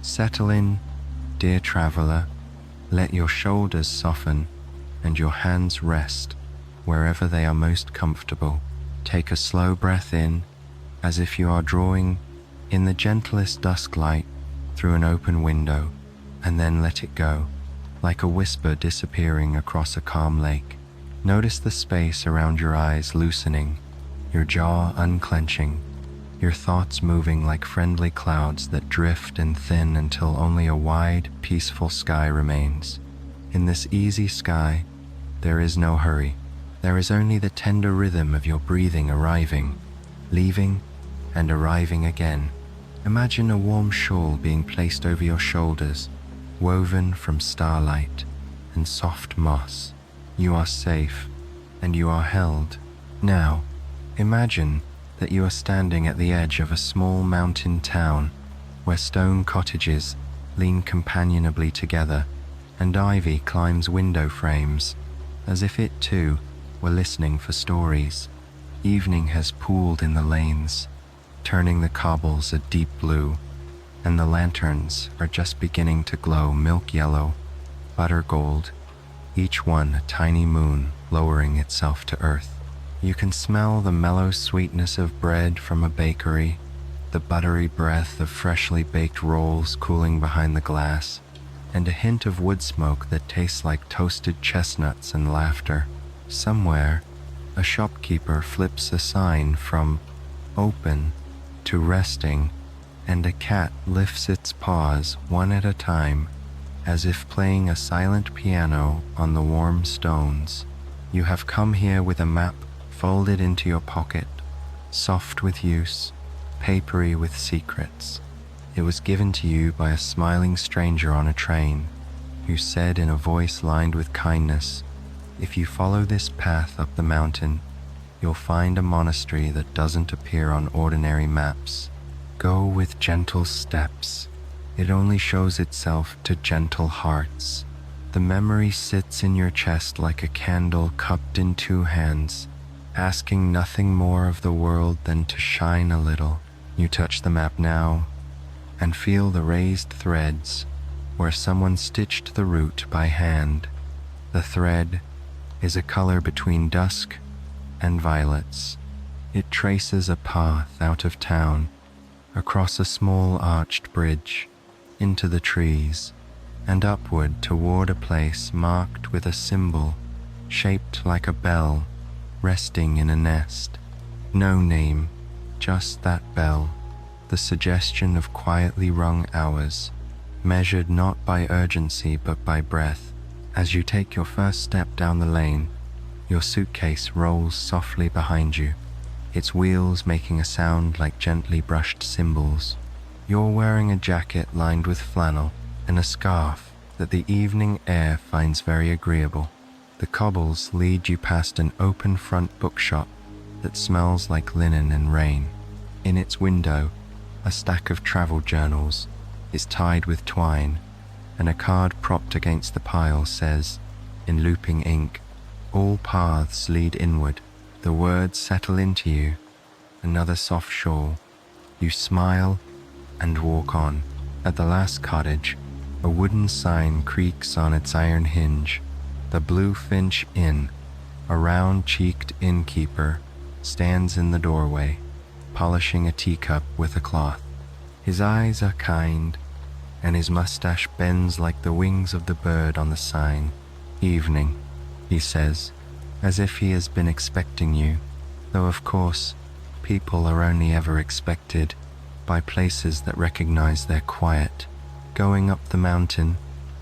Settle in, dear traveler. Let your shoulders soften and your hands rest wherever they are most comfortable. Take a slow breath in, as if you are drawing in the gentlest dusk light through an open window, and then let it go, like a whisper disappearing across a calm lake. Notice the space around your eyes loosening, your jaw unclenching, your thoughts moving like friendly clouds that drift and thin until only a wide, peaceful sky remains. In this easy sky, there is no hurry. There is only the tender rhythm of your breathing arriving, leaving, and arriving again. Imagine a warm shawl being placed over your shoulders, woven from starlight and soft moss. You are safe, and you are held. Now, imagine that you are standing at the edge of a small mountain town where stone cottages lean companionably together and ivy climbs window frames as if it too were listening for stories. Evening has pooled in the lanes, turning the cobbles a deep blue, and the lanterns are just beginning to glow milk yellow, butter gold, each one a tiny moon lowering itself to earth. You can smell the mellow sweetness of bread from a bakery, the buttery breath of freshly baked rolls cooling behind the glass, and a hint of wood smoke that tastes like toasted chestnuts and laughter. Somewhere, a shopkeeper flips a sign from open to resting, and a cat lifts its paws one at a time, as if playing a silent piano on the warm stones. You have come here with a map folded into your pocket, soft with use, papery with secrets. It was given to you by a smiling stranger on a train, who said in a voice lined with kindness, "If you follow this path up the mountain, you'll find a monastery that doesn't appear on ordinary maps. Go with gentle steps. It only shows itself to gentle hearts." The memory sits in your chest like a candle cupped in two hands, asking nothing more of the world than to shine a little. You touch the map now and feel the raised threads where someone stitched the route by hand. The thread is a color between dusk and violets. It traces a path out of town, across a small arched bridge, into the trees, and upward toward a place marked with a symbol shaped like a bell resting in a nest. No name, just that bell, the suggestion of quietly rung hours, measured not by urgency but by breath. As you take your first step down the lane, your suitcase rolls softly behind you, its wheels making a sound like gently brushed cymbals. You're wearing a jacket lined with flannel and a scarf that the evening air finds very agreeable. The cobbles lead you past an open front bookshop that smells like linen and rain. In its window, a stack of travel journals is tied with twine, and a card propped against the pile says, in looping ink, "All paths lead inward." The words settle into you. Another soft shawl. You smile and walk on. At the last cottage, a wooden sign creaks on its iron hinge. The Bluefinch Inn, a round-cheeked innkeeper, stands in the doorway, polishing a teacup with a cloth. His eyes are kind, and his mustache bends like the wings of the bird on the sign. "Evening," he says, as if he has been expecting you, though of course, people are only ever expected by places that recognize their quiet. Going up the mountain,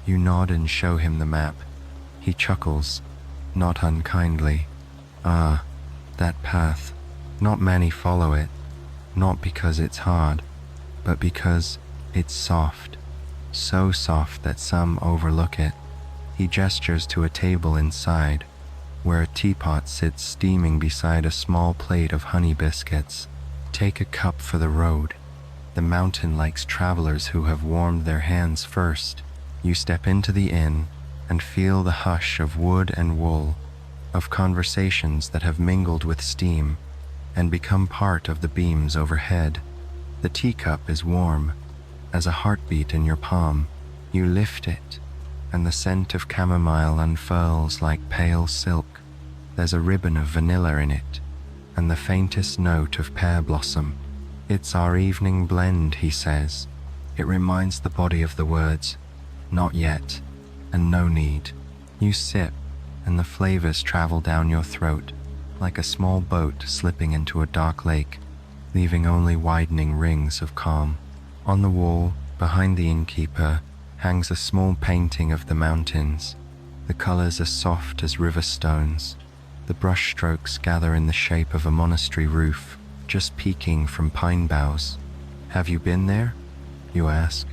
you nod and show him the map. He chuckles, not unkindly. "Ah, that path. Not many follow it, not because it's hard, but because it's soft. So soft that some overlook it." He gestures to a table inside, where a teapot sits steaming beside a small plate of honey biscuits. "Take a cup for the road. The mountain likes travelers who have warmed their hands first." You step into the inn and feel the hush of wood and wool, of conversations that have mingled with steam and become part of the beams overhead. The teacup is warm, as a heartbeat in your palm. You lift it, and the scent of chamomile unfurls like pale silk. There's a ribbon of vanilla in it, and the faintest note of pear blossom. It's our evening blend, he says. It reminds the body of the words, not yet, and no need. You sip, and the flavors travel down your throat, like a small boat slipping into a dark lake, leaving only widening rings of calm. On the wall, behind the innkeeper, hangs a small painting of the mountains. The colors are soft as river stones. The brush strokes gather in the shape of a monastery roof, just peeking from pine boughs. Have you been there? You ask.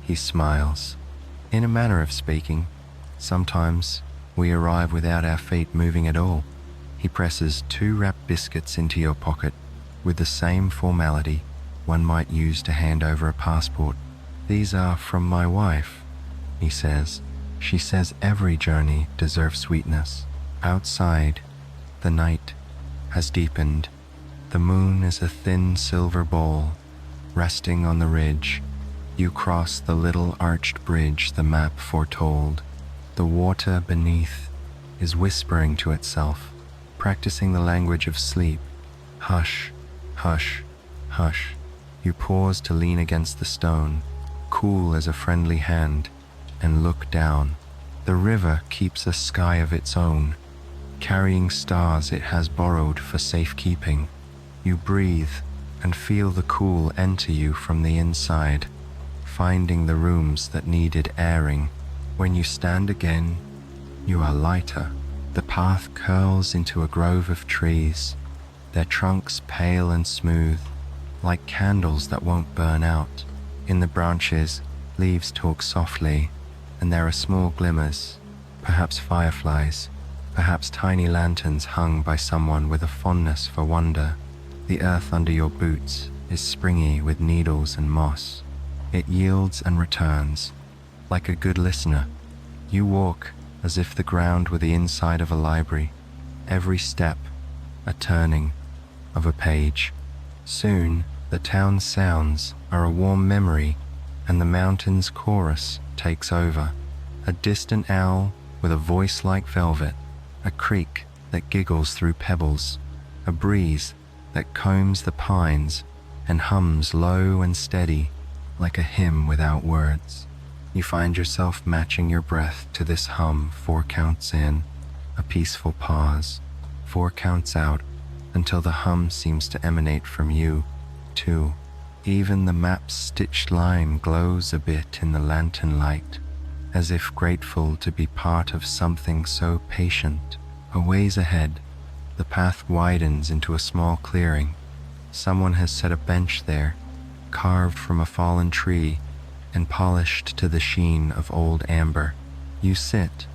He smiles. In a manner of speaking, sometimes we arrive without our feet moving at all. He presses 2 wrapped biscuits into your pocket with the same formality one might use to hand over a passport. These are from my wife, he says. She says every journey deserves sweetness. Outside, the night has deepened. The moon is a thin silver ball, resting on the ridge. You cross the little arched bridge the map foretold. The water beneath is whispering to itself, practicing the language of sleep. Hush, hush, hush. You pause to lean against the stone, cool as a friendly hand, and look down. The river keeps a sky of its own, carrying stars it has borrowed for safekeeping. You breathe and feel the cool enter you from the inside, finding the rooms that needed airing. When you stand again, you are lighter. The path curls into a grove of trees, their trunks pale and smooth, like candles that won't burn out. In the branches, leaves talk softly, and there are small glimmers, perhaps fireflies, perhaps tiny lanterns hung by someone with a fondness for wonder. The earth under your boots is springy with needles and moss. It yields and returns. Like a good listener, you walk as if the ground were the inside of a library, every step a turning of a page. Soon, the town's sounds are a warm memory, and the mountain's chorus takes over. A distant owl with a voice like velvet, a creek that giggles through pebbles, a breeze that combs the pines and hums low and steady like a hymn without words. You find yourself matching your breath to this hum 4 counts in, a peaceful pause, 4 counts out, until the hum seems to emanate from you, too. Even the map's stitched line glows a bit in the lantern light, as if grateful to be part of something so patient. A ways ahead, the path widens into a small clearing. Someone has set a bench there, carved from a fallen tree and polished to the sheen of old amber. You sit,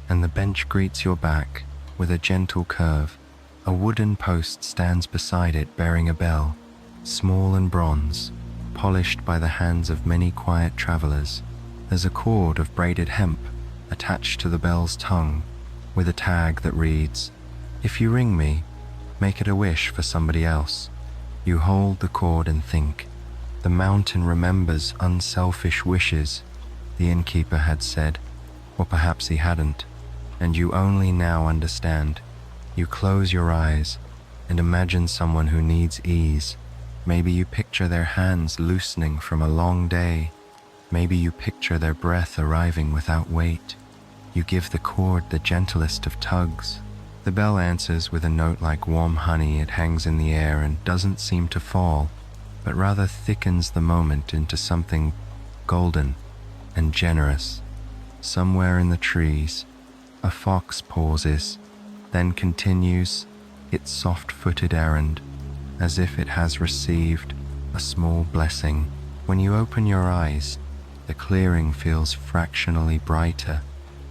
and the bench greets your back with a gentle curve. A wooden post stands beside it bearing a bell, small and bronze, polished by the hands of many quiet travelers. There's a cord of braided hemp attached to the bell's tongue, with a tag that reads, "If you ring me, make it a wish for somebody else." You hold the cord and think. The mountain remembers unselfish wishes, the innkeeper had said, or perhaps he hadn't, and you only now understand. You close your eyes and imagine someone who needs ease. Maybe you picture their hands loosening from a long day. Maybe you picture their breath arriving without weight. You give the cord the gentlest of tugs. The bell answers with a note like warm honey. It hangs in the air and doesn't seem to fall, but rather thickens the moment into something golden and generous. Somewhere in the trees, a fox pauses, then continues its soft-footed errand, as if it has received a small blessing. When you open your eyes, the clearing feels fractionally brighter,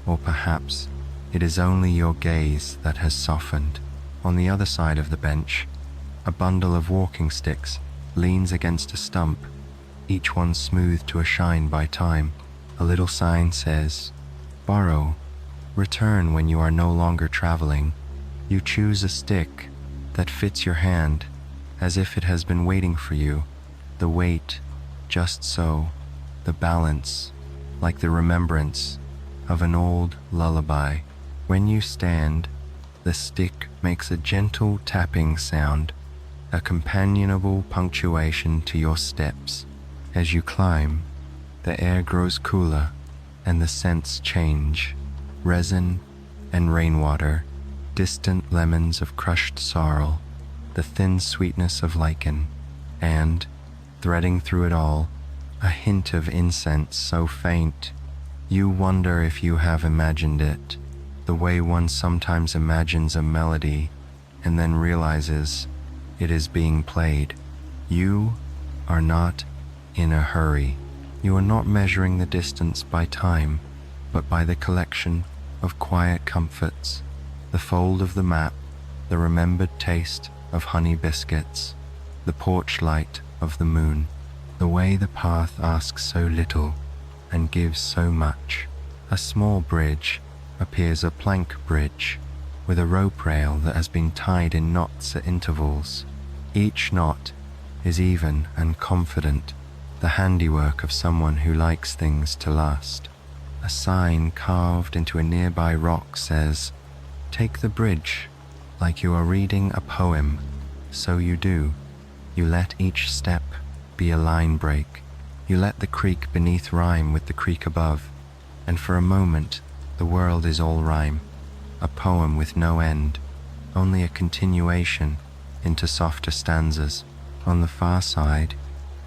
or perhaps it is only your gaze that has softened. On the other side of the bench, a bundle of walking sticks leans against a stump, each one smoothed to a shine by time. A little sign says, "Borrow, return when you are no longer traveling." You choose a stick that fits your hand, as if it has been waiting for you, the weight just so, the balance, like the remembrance of an old lullaby. When you stand, the stick makes a gentle tapping sound, a companionable punctuation to your steps. As you climb, the air grows cooler and the scents change. Resin and rainwater, distant lemons of crushed sorrel, the thin sweetness of lichen, and, threading through it all, a hint of incense so faint, you wonder if you have imagined it, the way one sometimes imagines a melody and then realizes it is being played. You are not in a hurry. You are not measuring the distance by time, but by the collection of quiet comforts, the fold of the map, the remembered taste of honey biscuits, the porch light of the moon, the way the path asks so little and gives so much. A small bridge appears a plank bridge with a rope rail that has been tied in knots at intervals. Each knot is even and confident, the handiwork of someone who likes things to last. A sign carved into a nearby rock says, "Take the bridge," like you are reading a poem. So you do. You let each step be a line break. You let the creek beneath rhyme with the creek above, and for a moment the world is all rhyme, a poem with no end, only a continuation into softer stanzas. On the far side,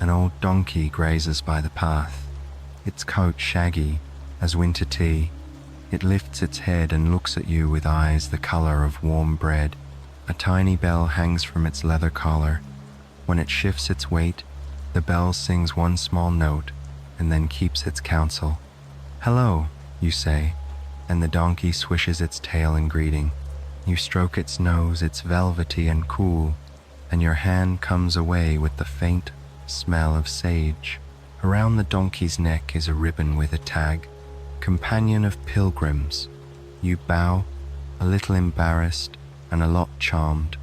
an old donkey grazes by the path, its coat shaggy as winter tea. It lifts its head and looks at you with eyes the color of warm bread. A tiny bell hangs from its leather collar. When it shifts its weight, the bell sings one small note and then keeps its counsel. "Hello," you say, and the donkey swishes its tail in greeting. You stroke its nose, it's velvety and cool, and your hand comes away with the faint smell of sage. Around the donkey's neck is a ribbon with a tag, "Companion of Pilgrims." You bow, a little embarrassed and a lot charmed,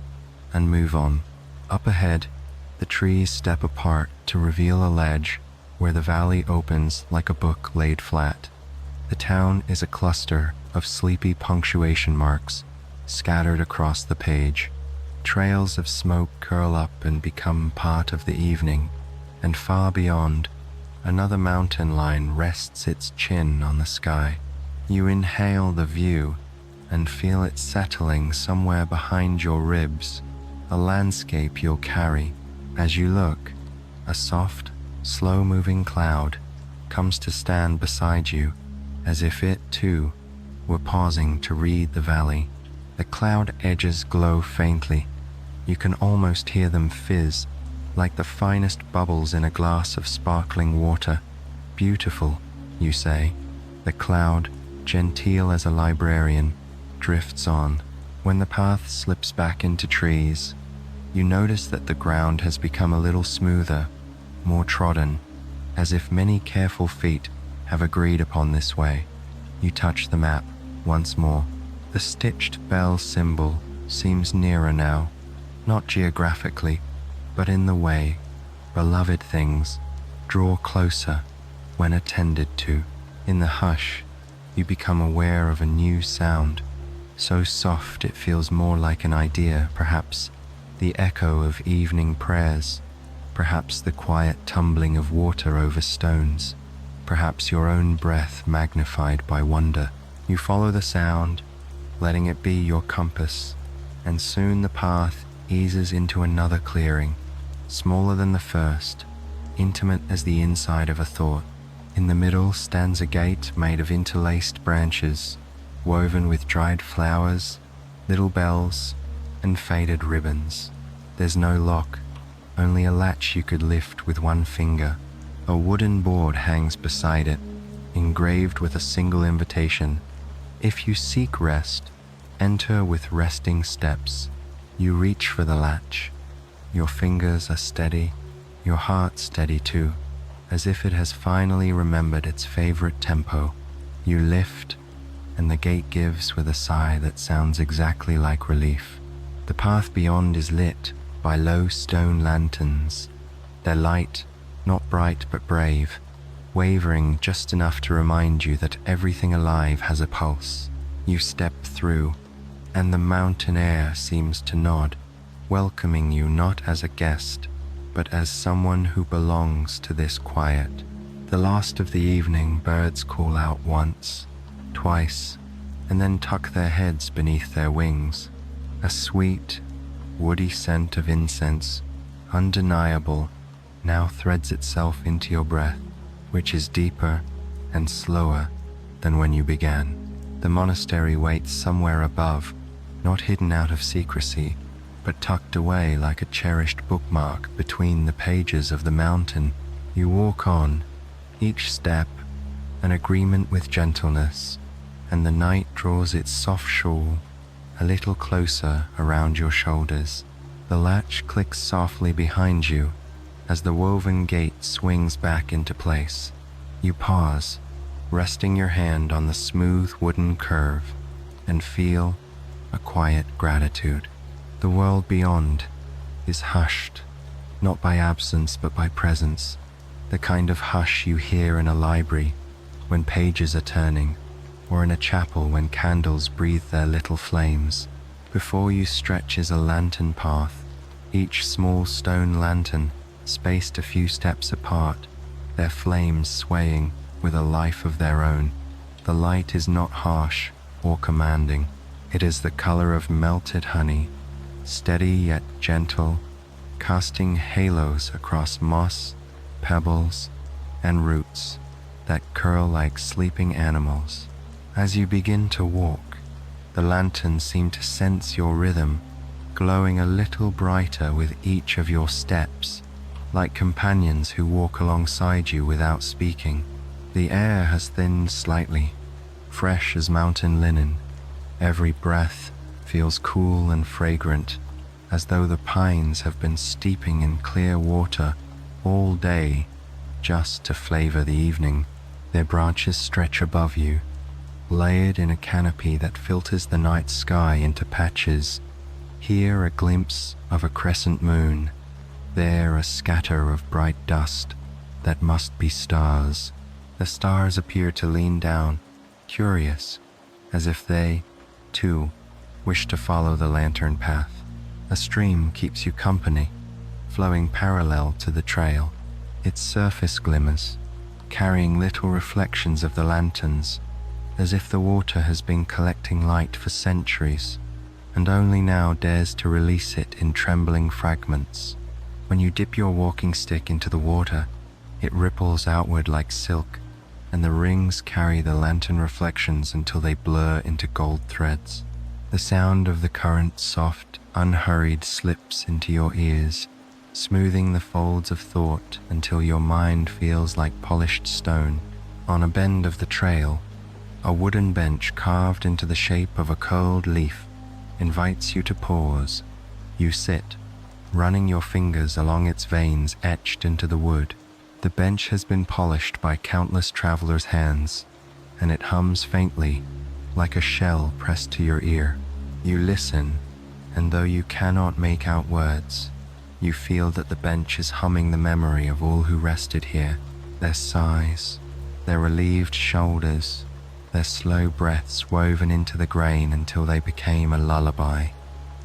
and move on. Up ahead, the trees step apart to reveal a ledge where the valley opens like a book laid flat. The town is a cluster of sleepy punctuation marks scattered across the page. Trails of smoke curl up and become part of the evening, and far beyond, another mountain line rests its chin on the sky. You inhale the view and feel it settling somewhere behind your ribs, a landscape you'll carry. As you look, a soft, slow-moving cloud comes to stand beside you, as if it, too, were pausing to read the valley. The cloud edges glow faintly. You can almost hear them fizz, like the finest bubbles in a glass of sparkling water. "Beautiful," you say. The cloud, genteel as a librarian, drifts on. When the path slips back into trees, you notice that the ground has become a little smoother, more trodden, as if many careful feet have agreed upon this way. You touch the map once more. The stitched bell symbol seems nearer now, not geographically, but in the way beloved things draw closer when attended to. In the hush, you become aware of a new sound, so soft it feels more like an idea, perhaps the echo of evening prayers, perhaps the quiet tumbling of water over stones, perhaps your own breath magnified by wonder. You follow the sound, letting it be your compass, and soon the path eases into another clearing, smaller than the first, intimate as the inside of a thought. In the middle stands a gate made of interlaced branches, woven with dried flowers, little bells, and faded ribbons. There's no lock, only a latch you could lift with one finger. A wooden board hangs beside it, engraved with a single invitation. If you seek rest, enter with resting steps. You reach for the latch. Your fingers are steady, your heart steady too, as if it has finally remembered its favorite tempo. You lift, and the gate gives with a sigh that sounds exactly like relief. The path beyond is lit by low stone lanterns. Their light, not bright but brave, wavering just enough to remind you that everything alive has a pulse. You step through, and the mountain air seems to nod, welcoming you not as a guest, but as someone who belongs to this quiet. The last of the evening, birds call out once, twice, and then tuck their heads beneath their wings. A sweet, woody scent of incense, undeniable, now threads itself into your breath, which is deeper and slower than when you began. The monastery waits somewhere above, not hidden out of secrecy, but tucked away like a cherished bookmark between the pages of the mountain. You walk on, each step an agreement with gentleness, and the night draws its soft shawl a little closer around your shoulders. The latch clicks softly behind you as the woven gate swings back into place. You pause, resting your hand on the smooth wooden curve, and feel a quiet gratitude. The world beyond is hushed, not by absence but by presence, the kind of hush you hear in a library when pages are turning, or in a chapel when candles breathe their little flames. Before you stretches a lantern path, each small stone lantern spaced a few steps apart, their flames swaying with a life of their own. The light is not harsh or commanding. It is the color of melted honey, steady yet gentle, casting halos across moss, pebbles, and roots that curl like sleeping animals. As you begin to walk, the lanterns seem to sense your rhythm, glowing a little brighter with each of your steps, like companions who walk alongside you without speaking. The air has thinned slightly, fresh as mountain linen. Every breath feels cool and fragrant, as though the pines have been steeping in clear water all day just to flavor the evening. Their branches stretch above you, layered in a canopy that filters the night sky into patches. Here a glimpse of a crescent moon, there a scatter of bright dust that must be stars. The stars appear to lean down, curious, as if they, too, wish to follow the lantern path. A stream keeps you company, flowing parallel to the trail. Its surface glimmers, carrying little reflections of the lanterns, as if the water has been collecting light for centuries, and only now dares to release it in trembling fragments. When you dip your walking stick into the water, it ripples outward like silk, and the rings carry the lantern reflections until they blur into gold threads. The sound of the current, soft, unhurried, slips into your ears, smoothing the folds of thought until your mind feels like polished stone. On a bend of the trail, a wooden bench carved into the shape of a curled leaf invites you to pause. You sit, running your fingers along its veins etched into the wood. The bench has been polished by countless travelers' hands, and it hums faintly, like a shell pressed to your ear. You listen, and though you cannot make out words, you feel that the bench is humming the memory of all who rested here, their sighs, their relieved shoulders, their slow breaths woven into the grain until they became a lullaby.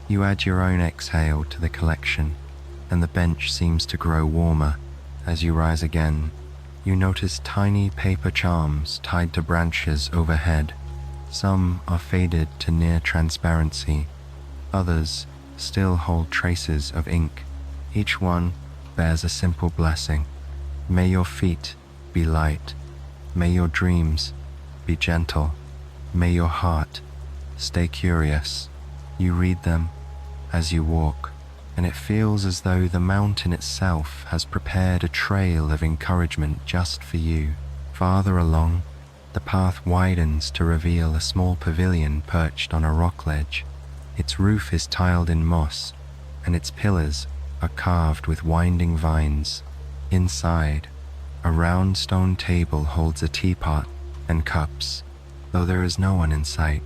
You add your own exhale to the collection, and the bench seems to grow warmer. As you rise again, you notice tiny paper charms tied to branches overhead. Some are faded to near transparency, others still hold traces of ink. Each one bears a simple blessing. May your feet be light. May your dreams be gentle. May your heart stay curious. You read them as you walk, and it feels as though the mountain itself has prepared a trail of encouragement just for you. Farther along, the path widens to reveal a small pavilion perched on a rock ledge. Its roof is tiled in moss, and its pillars are carved with winding vines. Inside, a round stone table holds a teapot and cups. Though there is no one in sight,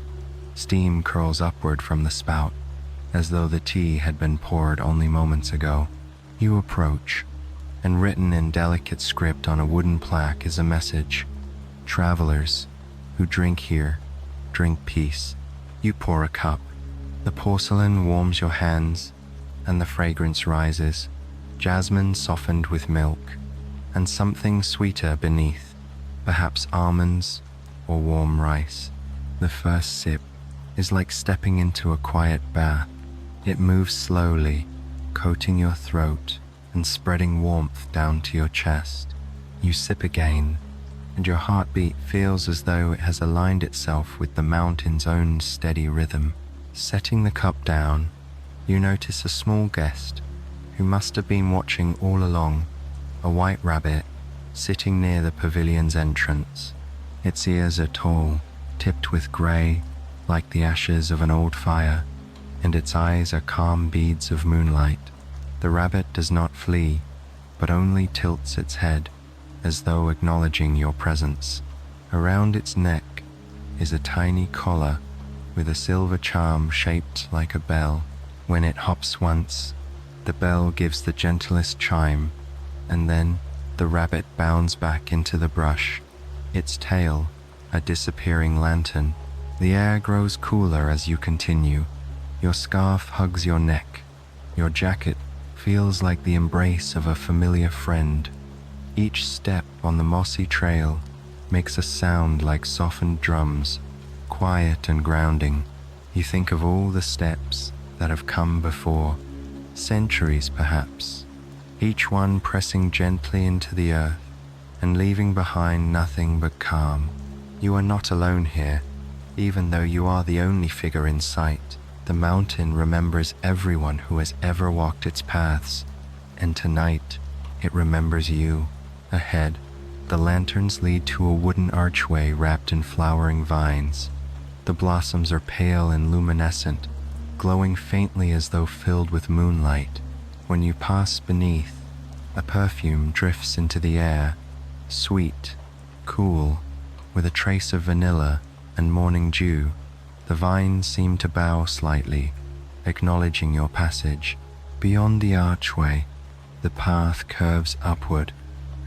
steam curls upward from the spout, as though the tea had been poured only moments ago. You approach, and written in delicate script on a wooden plaque is a message. Travelers who drink here, drink peace. You pour a cup. The porcelain warms your hands, and the fragrance rises, jasmine softened with milk, and something sweeter beneath, perhaps almonds or warm rice. The first sip is like stepping into a quiet bath. It moves slowly, coating your throat and spreading warmth down to your chest. You sip again, and your heartbeat feels as though it has aligned itself with the mountain's own steady rhythm. Setting the cup down, you notice a small guest who must have been watching all along, a white rabbit sitting near the pavilion's entrance. Its ears are tall, tipped with grey, like the ashes of an old fire, and its eyes are calm beads of moonlight. The rabbit does not flee, but only tilts its head, as though acknowledging your presence. Around its neck is a tiny collar with a silver charm shaped like a bell. When it hops once, the bell gives the gentlest chime, and then the rabbit bounds back into the brush, its tail a disappearing lantern. The air grows cooler as you continue. Your scarf hugs your neck. Your jacket feels like the embrace of a familiar friend. Each step on the mossy trail makes a sound like softened drums, quiet and grounding. You think of all the steps that have come before, centuries perhaps, each one pressing gently into the earth and leaving behind nothing but calm. You are not alone here, even though you are the only figure in sight. The mountain remembers everyone who has ever walked its paths, and tonight it remembers you. Ahead, the lanterns lead to a wooden archway wrapped in flowering vines. The blossoms are pale and luminescent, glowing faintly as though filled with moonlight. When you pass beneath, a perfume drifts into the air, sweet, cool, with a trace of vanilla and morning dew. The vines seem to bow slightly, acknowledging your passage. Beyond the archway, the path curves upward,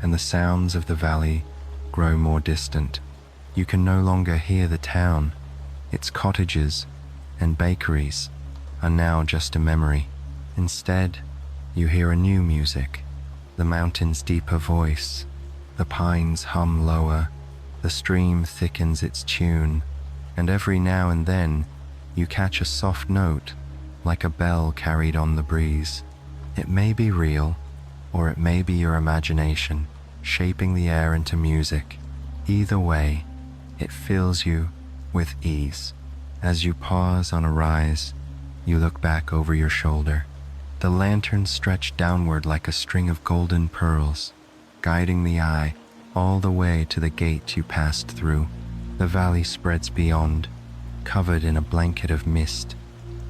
and the sounds of the valley grow more distant. You can no longer hear the town. Its cottages and bakeries are now just a memory. Instead, you hear a new music, the mountain's deeper voice. The pines hum lower, the stream thickens its tune, and every now and then you catch a soft note, like a bell carried on the breeze. It may be real, or it may be your imagination, shaping the air into music. Either way, it fills you with ease. As you pause on a rise, you look back over your shoulder. The lantern stretched downward like a string of golden pearls, guiding the eye all the way to the gate you passed through. The valley spreads beyond, covered in a blanket of mist,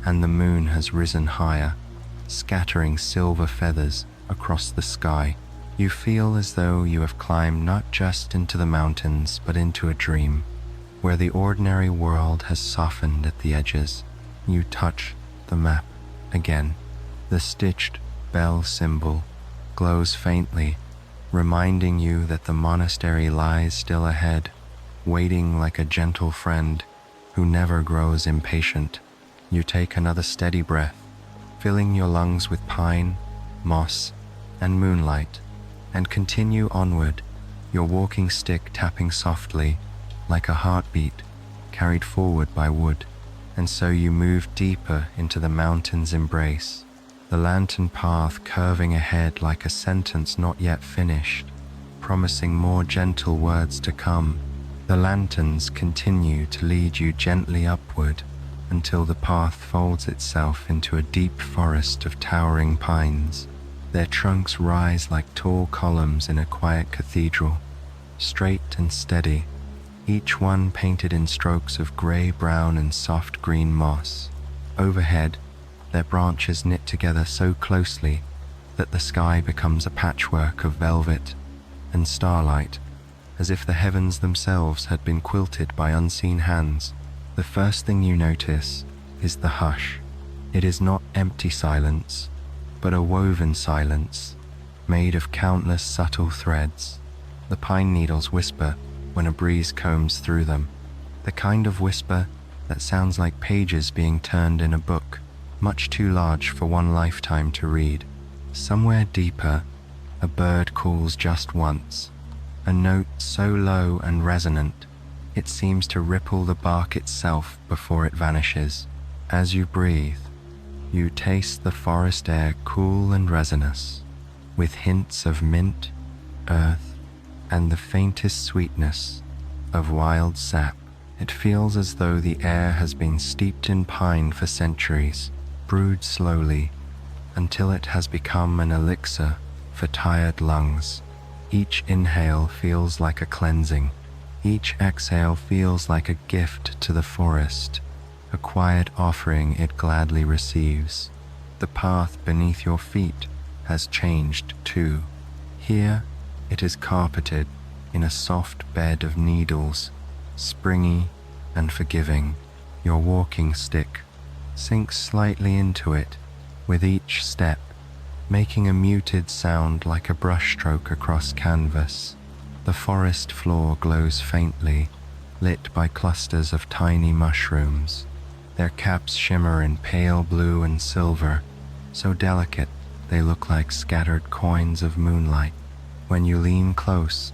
and the moon has risen higher, scattering silver feathers across the sky. You feel as though you have climbed not just into the mountains, but into a dream, where the ordinary world has softened at the edges. You touch the map again. The stitched bell symbol glows faintly, reminding you that the monastery lies still ahead, waiting like a gentle friend who never grows impatient. You take another steady breath, filling your lungs with pine, moss, and moonlight, and continue onward, your walking stick tapping softly like a heartbeat carried forward by wood. And so you move deeper into the mountain's embrace, the lantern path curving ahead like a sentence not yet finished, promising more gentle words to come. The lanterns continue to lead you gently upward until the path folds itself into a deep forest of towering pines. Their trunks rise like tall columns in a quiet cathedral, straight and steady, each one painted in strokes of grey, brown, and soft green moss. Overhead, their branches knit together so closely that the sky becomes a patchwork of velvet and starlight, as if the heavens themselves had been quilted by unseen hands. The first thing you notice is the hush. It is not empty silence, but a woven silence, made of countless subtle threads. The pine needles whisper when a breeze combs through them, the kind of whisper that sounds like pages being turned in a book, much too large for one lifetime to read. Somewhere deeper, a bird calls just once, a note so low and resonant, it seems to ripple the bark itself before it vanishes. As you breathe, you taste the forest air cool and resinous, with hints of mint, earth, and the faintest sweetness of wild sap. It feels as though the air has been steeped in pine for centuries, brewed slowly, until it has become an elixir for tired lungs. Each inhale feels like a cleansing. Each exhale feels like a gift to the forest, a quiet offering it gladly receives. The path beneath your feet has changed too. Here, it is carpeted in a soft bed of needles, springy and forgiving. Your walking stick sinks slightly into it with each step, making a muted sound like a brushstroke across canvas. The forest floor glows faintly, lit by clusters of tiny mushrooms. Their caps shimmer in pale blue and silver, so delicate they look like scattered coins of moonlight. When you lean close,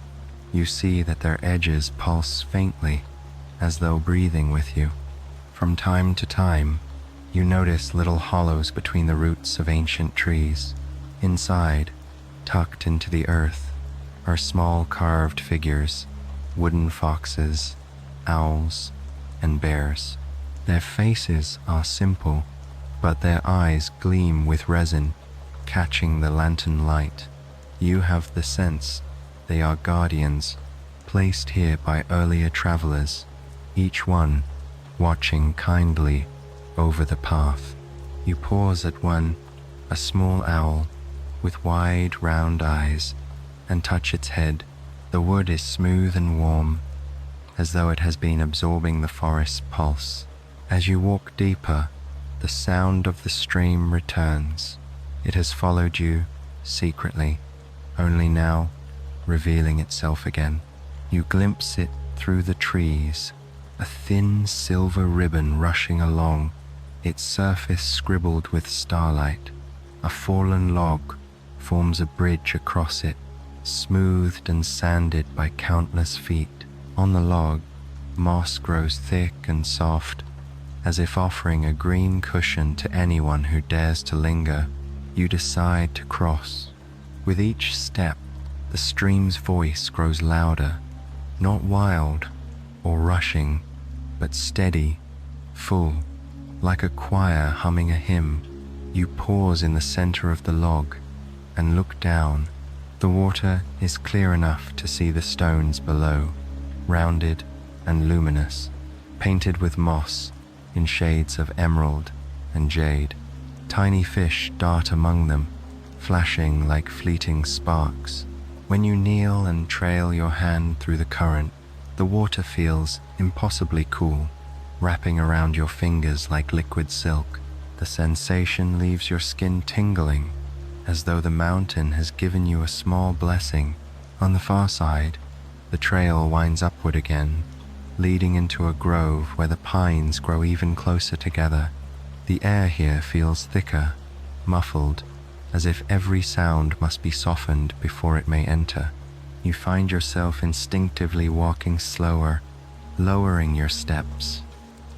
you see that their edges pulse faintly, as though breathing with you. From time to time, you notice little hollows between the roots of ancient trees. Inside, tucked into the earth, are small carved figures, wooden foxes, owls, and bears. Their faces are simple, but their eyes gleam with resin, catching the lantern light. You have the sense they are guardians, placed here by earlier travelers, each one watching kindly over the path. You pause at one, a small owl with wide round eyes, and touch its head. The wood is smooth and warm, as though it has been absorbing the forest's pulse. As you walk deeper, the sound of the stream returns. It has followed you secretly, only now revealing itself again. You glimpse it through the trees, a thin silver ribbon rushing along, its surface scribbled with starlight. A fallen log forms a bridge across it, smoothed and sanded by countless feet. On the log, moss grows thick and soft, as if offering a green cushion to anyone who dares to linger. You decide to cross. With each step, the stream's voice grows louder, not wild or rushing, but steady, full, like a choir humming a hymn. You pause in the center of the log and look down. The water is clear enough to see the stones below, rounded and luminous, painted with moss in shades of emerald and jade. Tiny fish dart among them, flashing like fleeting sparks. When you kneel and trail your hand through the current, the water feels impossibly cool, wrapping around your fingers like liquid silk. The sensation leaves your skin tingling, as though the mountain has given you a small blessing. On the far side, the trail winds upward again, leading into a grove where the pines grow even closer together. The air here feels thicker, muffled, as if every sound must be softened before it may enter. You find yourself instinctively walking slower, lowering your steps,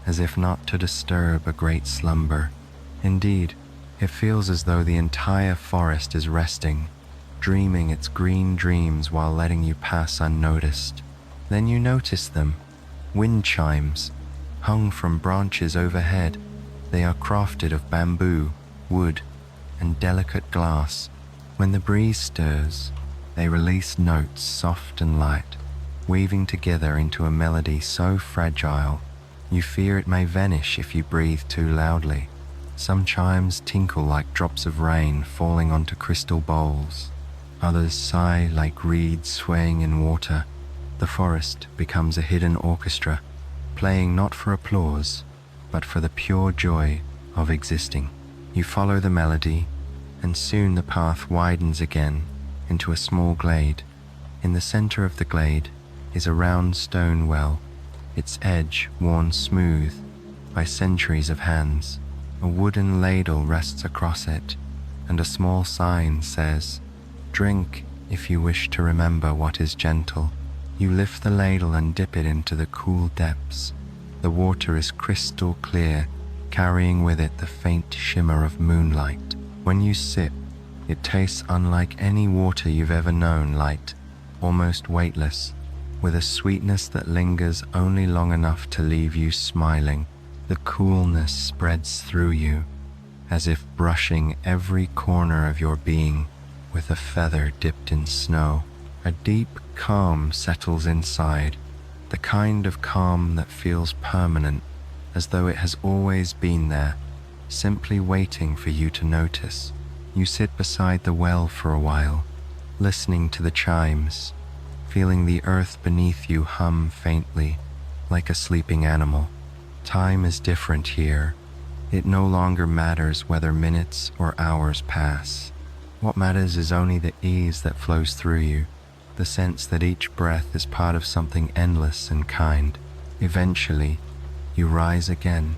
as if not to disturb a great slumber. Indeed, it feels as though the entire forest is resting, dreaming its green dreams while letting you pass unnoticed. Then you notice them, wind chimes, hung from branches overhead. They are crafted of bamboo, wood, and delicate glass. When the breeze stirs, they release notes soft and light, weaving together into a melody so fragile, you fear it may vanish if you breathe too loudly. Some chimes tinkle like drops of rain falling onto crystal bowls. Others sigh like reeds swaying in water. The forest becomes a hidden orchestra, playing not for applause, but for the pure joy of existing. You follow the melody, and soon the path widens again, into a small glade. In the center of the glade is a round stone well, its edge worn smooth by centuries of hands. A wooden ladle rests across it, and a small sign says, "Drink if you wish to remember what is gentle." You lift the ladle and dip it into the cool depths. The water is crystal clear, carrying with it the faint shimmer of moonlight. When you sip, it tastes unlike any water you've ever known, light, almost weightless, with a sweetness that lingers only long enough to leave you smiling. The coolness spreads through you, as if brushing every corner of your being with a feather dipped in snow. A deep calm settles inside, the kind of calm that feels permanent, as though it has always been there, simply waiting for you to notice. You sit beside the well for a while, listening to the chimes, feeling the earth beneath you hum faintly, like a sleeping animal. Time is different here. It no longer matters whether minutes or hours pass. What matters is only the ease that flows through you, the sense that each breath is part of something endless and kind. Eventually, you rise again,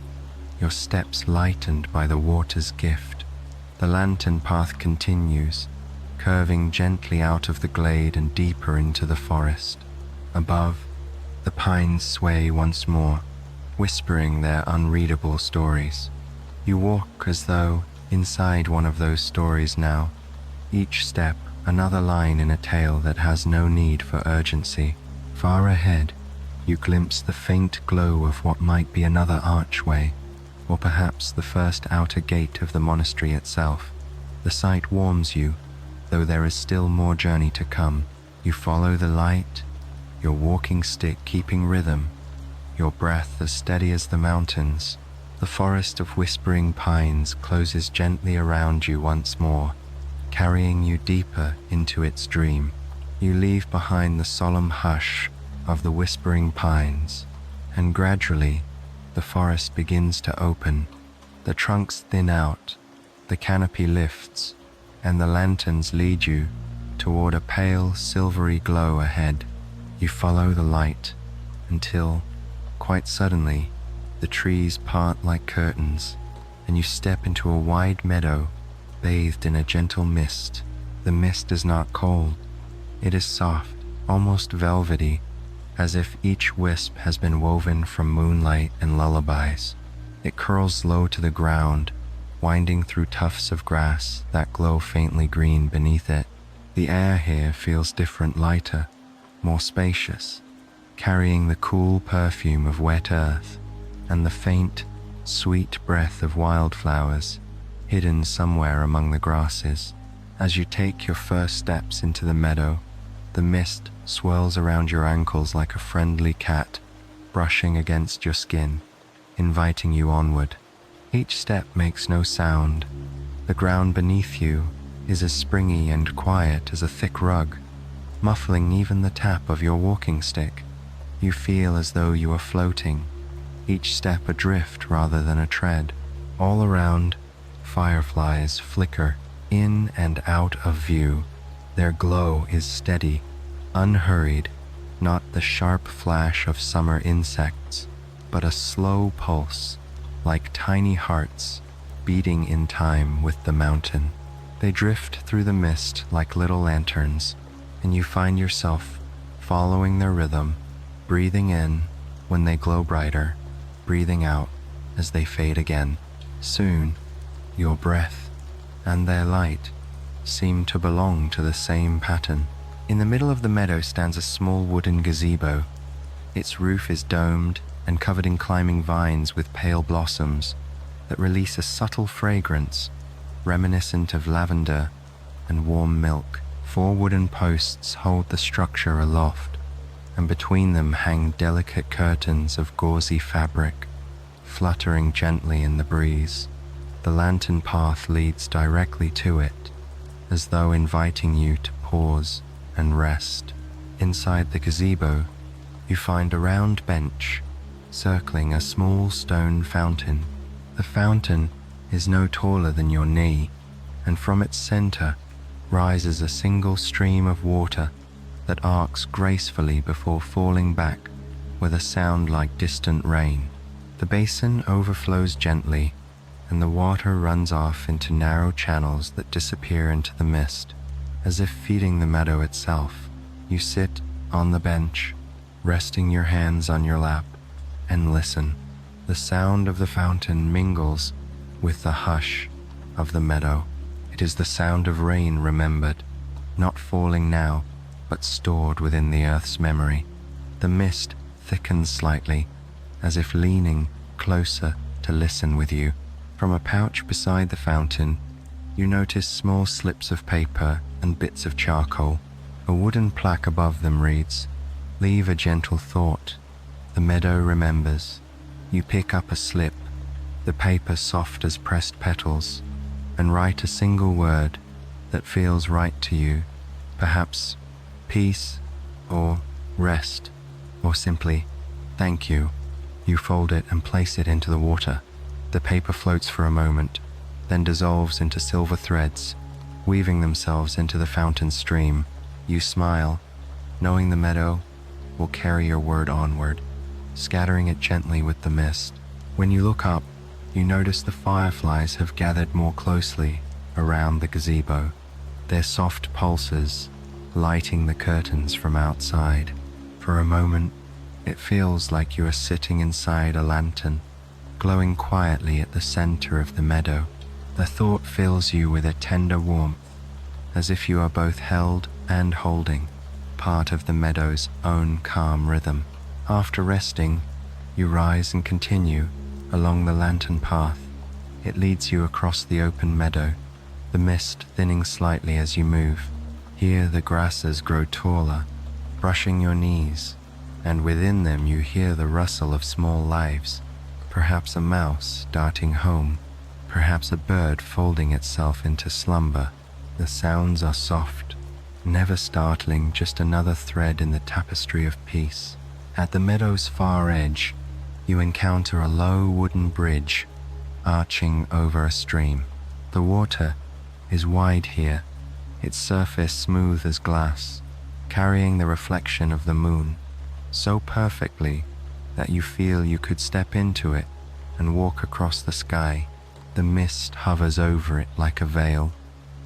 your steps lightened by the water's gift. The lantern path continues, curving gently out of the glade and deeper into the forest. Above, the pines sway once more, whispering their unreadable stories. You walk as though inside one of those stories now, each step another line in a tale that has no need for urgency. Far ahead, you glimpse the faint glow of what might be another archway, or perhaps the first outer gate of the monastery itself. The sight warms you, though there is still more journey to come. You follow the light, your walking stick keeping rhythm, your breath as steady as the mountains. The forest of whispering pines closes gently around you once more, carrying you deeper into its dream. You leave behind the solemn hush of the whispering pines, and gradually the forest begins to open. The trunks thin out, the canopy lifts, and the lanterns lead you toward a pale silvery glow ahead. You follow the light until, quite suddenly, the trees part like curtains, and you step into a wide meadow bathed in a gentle mist. The mist is not cold. It is soft, almost velvety, as if each wisp has been woven from moonlight and lullabies. It curls low to the ground, winding through tufts of grass that glow faintly green beneath it. The air here feels different, lighter, more spacious, carrying the cool perfume of wet earth and the faint, sweet breath of wildflowers hidden somewhere among the grasses. As you take your first steps into the meadow, the mist swirls around your ankles like a friendly cat, brushing against your skin, inviting you onward. Each step makes no sound. The ground beneath you is as springy and quiet as a thick rug, muffling even the tap of your walking stick. You feel as though you are floating, each step adrift rather than a tread. All around, fireflies flicker in and out of view. Their glow is steady, unhurried, not the sharp flash of summer insects, but a slow pulse, like tiny hearts beating in time with the mountain. They drift through the mist like little lanterns, and you find yourself following their rhythm, breathing in when they glow brighter, breathing out as they fade again. Soon, your breath and their light seem to belong to the same pattern. In the middle of the meadow stands a small wooden gazebo. Its roof is domed and covered in climbing vines with pale blossoms that release a subtle fragrance reminiscent of lavender and warm milk. 4 wooden posts hold the structure aloft, and between them hang delicate curtains of gauzy fabric, fluttering gently in the breeze. The lantern path leads directly to it, as though inviting you to pause and rest. Inside the gazebo, you find a round bench circling a small stone fountain. The fountain is no taller than your knee, and from its center rises a single stream of water that arcs gracefully before falling back with a sound like distant rain. The basin overflows gently, and the water runs off into narrow channels that disappear into the mist, as if feeding the meadow itself. You sit on the bench, resting your hands on your lap, and listen. The sound of the fountain mingles with the hush of the meadow. It is the sound of rain remembered, not falling now, but stored within the earth's memory. The mist thickens slightly, as if leaning closer to listen with you. From a pouch beside the fountain, you notice small slips of paper and bits of charcoal. A wooden plaque above them reads, "Leave a gentle thought. The meadow remembers." You pick up a slip, the paper soft as pressed petals, and write a single word that feels right to you, perhaps peace, or rest, or simply thank you. You fold it and place it into the water. The paper floats for a moment, then dissolves into silver threads, weaving themselves into the fountain stream. You smile, knowing the meadow will carry your word onward, scattering it gently with the mist. When you look up, you notice the fireflies have gathered more closely around the gazebo, their soft pulses lighting the curtains from outside. For a moment, it feels like you are sitting inside a lantern, glowing quietly at the center of the meadow. The thought fills you with a tender warmth, as if you are both held and holding, part of the meadow's own calm rhythm. After resting, you rise and continue along the lantern path. It leads you across the open meadow, the mist thinning slightly as you move. Here the grasses grow taller, brushing your knees, and within them you hear the rustle of small lives. Perhaps a mouse darting home, perhaps a bird folding itself into slumber. The sounds are soft, never startling, just another thread in the tapestry of peace. At the meadow's far edge, you encounter a low wooden bridge arching over a stream. The water is wide here, its surface smooth as glass, carrying the reflection of the moon so perfectly that you feel you could step into it and walk across the sky. The mist hovers over it like a veil,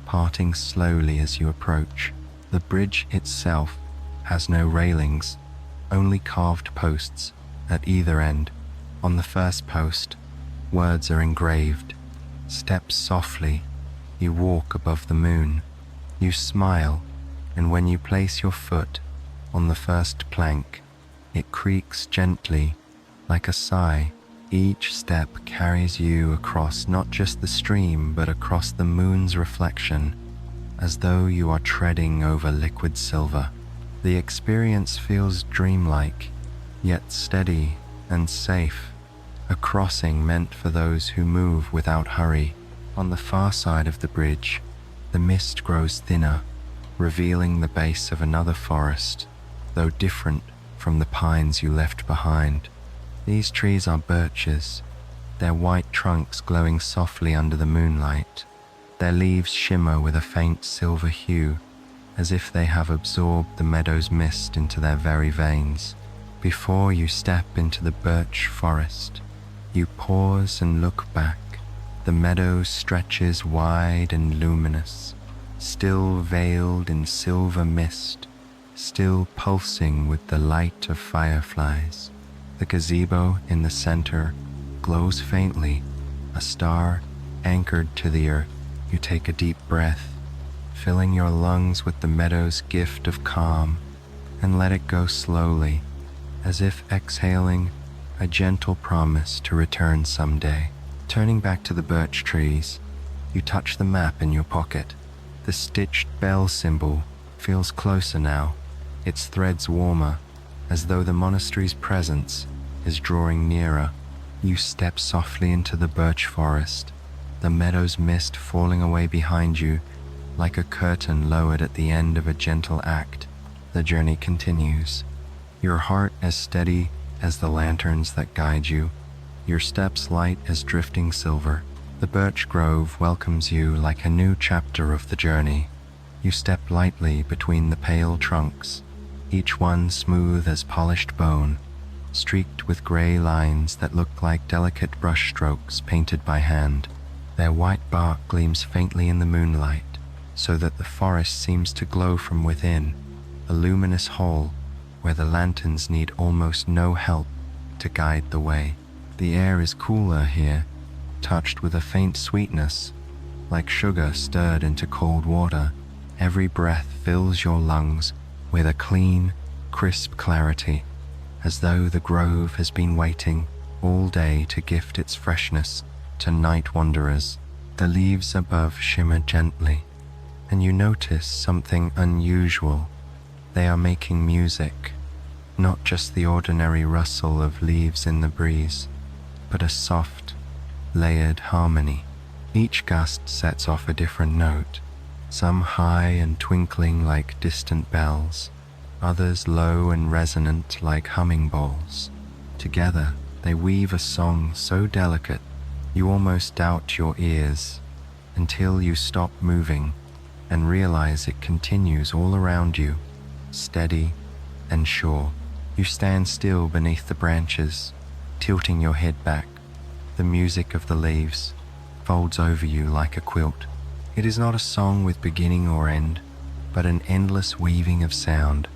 parting slowly as you approach. The bridge itself has no railings, only carved posts at either end. On the first post, words are engraved. Step softly, you walk above the moon. You smile, and when you place your foot on the first plank, it creaks gently, like a sigh. Each step carries you across not just the stream, but across the moon's reflection, as though you are treading over liquid silver. The experience feels dreamlike, yet steady and safe, a crossing meant for those who move without hurry. On the far side of the bridge, the mist grows thinner, revealing the base of another forest, though different from the pines you left behind. These trees are birches, their white trunks glowing softly under the moonlight. Their leaves shimmer with a faint silver hue, as if they have absorbed the meadow's mist into their very veins. Before you step into the birch forest, you pause and look back. The meadow stretches wide and luminous, still veiled in silver mist, still pulsing with the light of fireflies. The gazebo in the center glows faintly, a star anchored to the earth. You take a deep breath, filling your lungs with the meadow's gift of calm, and let it go slowly, as if exhaling a gentle promise to return someday. Turning back to the birch trees, you touch the map in your pocket. The stitched bell symbol feels closer now, its threads warmer, as though the monastery's presence is drawing nearer. You step softly into the birch forest, the meadow's mist falling away behind you like a curtain lowered at the end of a gentle act. The journey continues, your heart as steady as the lanterns that guide you, your steps light as drifting silver. The birch grove welcomes you like a new chapter of the journey. You step lightly between the pale trunks, each one smooth as polished bone, streaked with gray lines that look like delicate brushstrokes painted by hand. Their white bark gleams faintly in the moonlight, so that the forest seems to glow from within, a luminous hole where the lanterns need almost no help to guide the way. The air is cooler here, touched with a faint sweetness, like sugar stirred into cold water. Every breath fills your lungs with a clean, crisp clarity, as though the grove has been waiting all day to gift its freshness to night wanderers. The leaves above shimmer gently, and you notice something unusual. They are making music, not just the ordinary rustle of leaves in the breeze, but a soft, layered harmony. Each gust sets off a different note, some high and twinkling like distant bells, others low and resonant like humming bowls. Together, they weave a song so delicate you almost doubt your ears, until you stop moving and realize it continues all around you, steady and sure. You stand still beneath the branches, tilting your head back. The music of the leaves folds over you like a quilt. It is not a song with beginning or end, but an endless weaving of sound,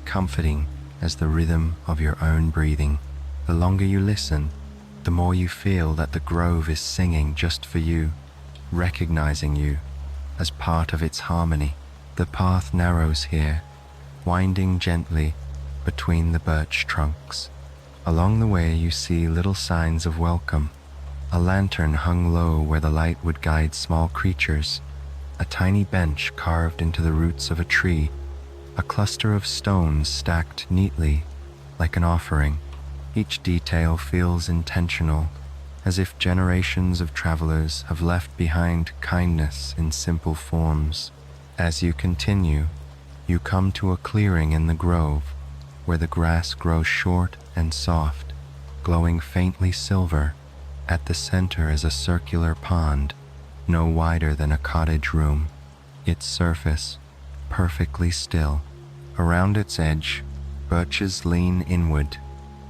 comforting as the rhythm of your own breathing. The longer you listen, the more you feel that the grove is singing just for you, recognizing you as part of its harmony. The path narrows here, winding gently between the birch trunks. Along the way you see little signs of welcome. A lantern hung low where the light would guide small creatures, a tiny bench carved into the roots of a tree, a cluster of stones stacked neatly like an offering. Each detail feels intentional, as if generations of travelers have left behind kindness in simple forms. As you continue, you come to a clearing in the grove, where the grass grows short and soft, glowing faintly silver. At the center is a circular pond, no wider than a cottage room, its surface perfectly still. Around its edge, birches lean inward,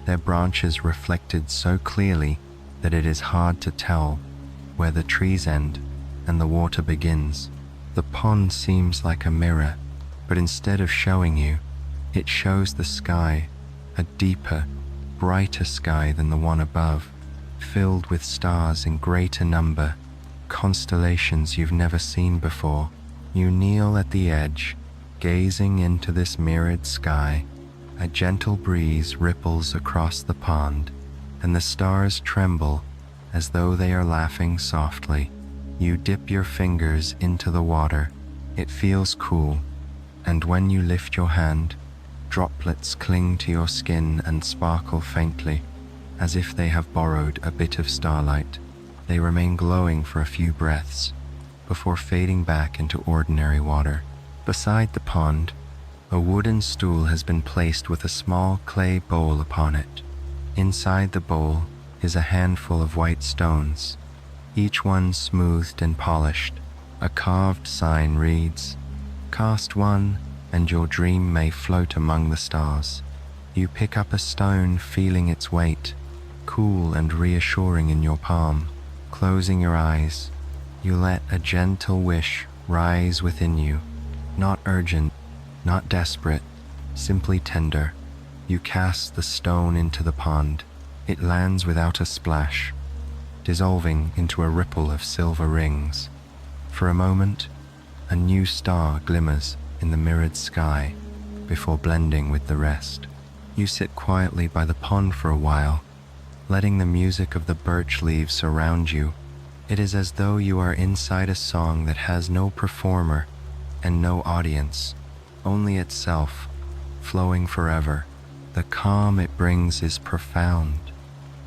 their branches reflected so clearly that it is hard to tell where the trees end and the water begins. The pond seems like a mirror, but instead of showing you, it shows the sky, a deeper, brighter sky than the one above, filled with stars in greater number, constellations you've never seen before. You kneel at the edge, gazing into this mirrored sky. A gentle breeze ripples across the pond, and the stars tremble as though they are laughing softly. You dip your fingers into the water. It feels cool, and when you lift your hand, droplets cling to your skin and sparkle faintly, as if they have borrowed a bit of starlight. They remain glowing for a few breaths, before fading back into ordinary water. Beside the pond, a wooden stool has been placed with a small clay bowl upon it. Inside the bowl is a handful of white stones, each one smoothed and polished. A carved sign reads, "Cast one, and your dream may float among the stars." You pick up a stone, feeling its weight, cool and reassuring in your palm. Closing your eyes, you let a gentle wish rise within you, not urgent, not desperate, simply tender. You cast the stone into the pond. It lands without a splash, dissolving into a ripple of silver rings. For a moment, a new star glimmers in the mirrored sky before blending with the rest. You sit quietly by the pond for a while, letting the music of the birch leaves surround you. It is as though you are inside a song that has no performer and no audience, only itself, flowing forever. The calm it brings is profound,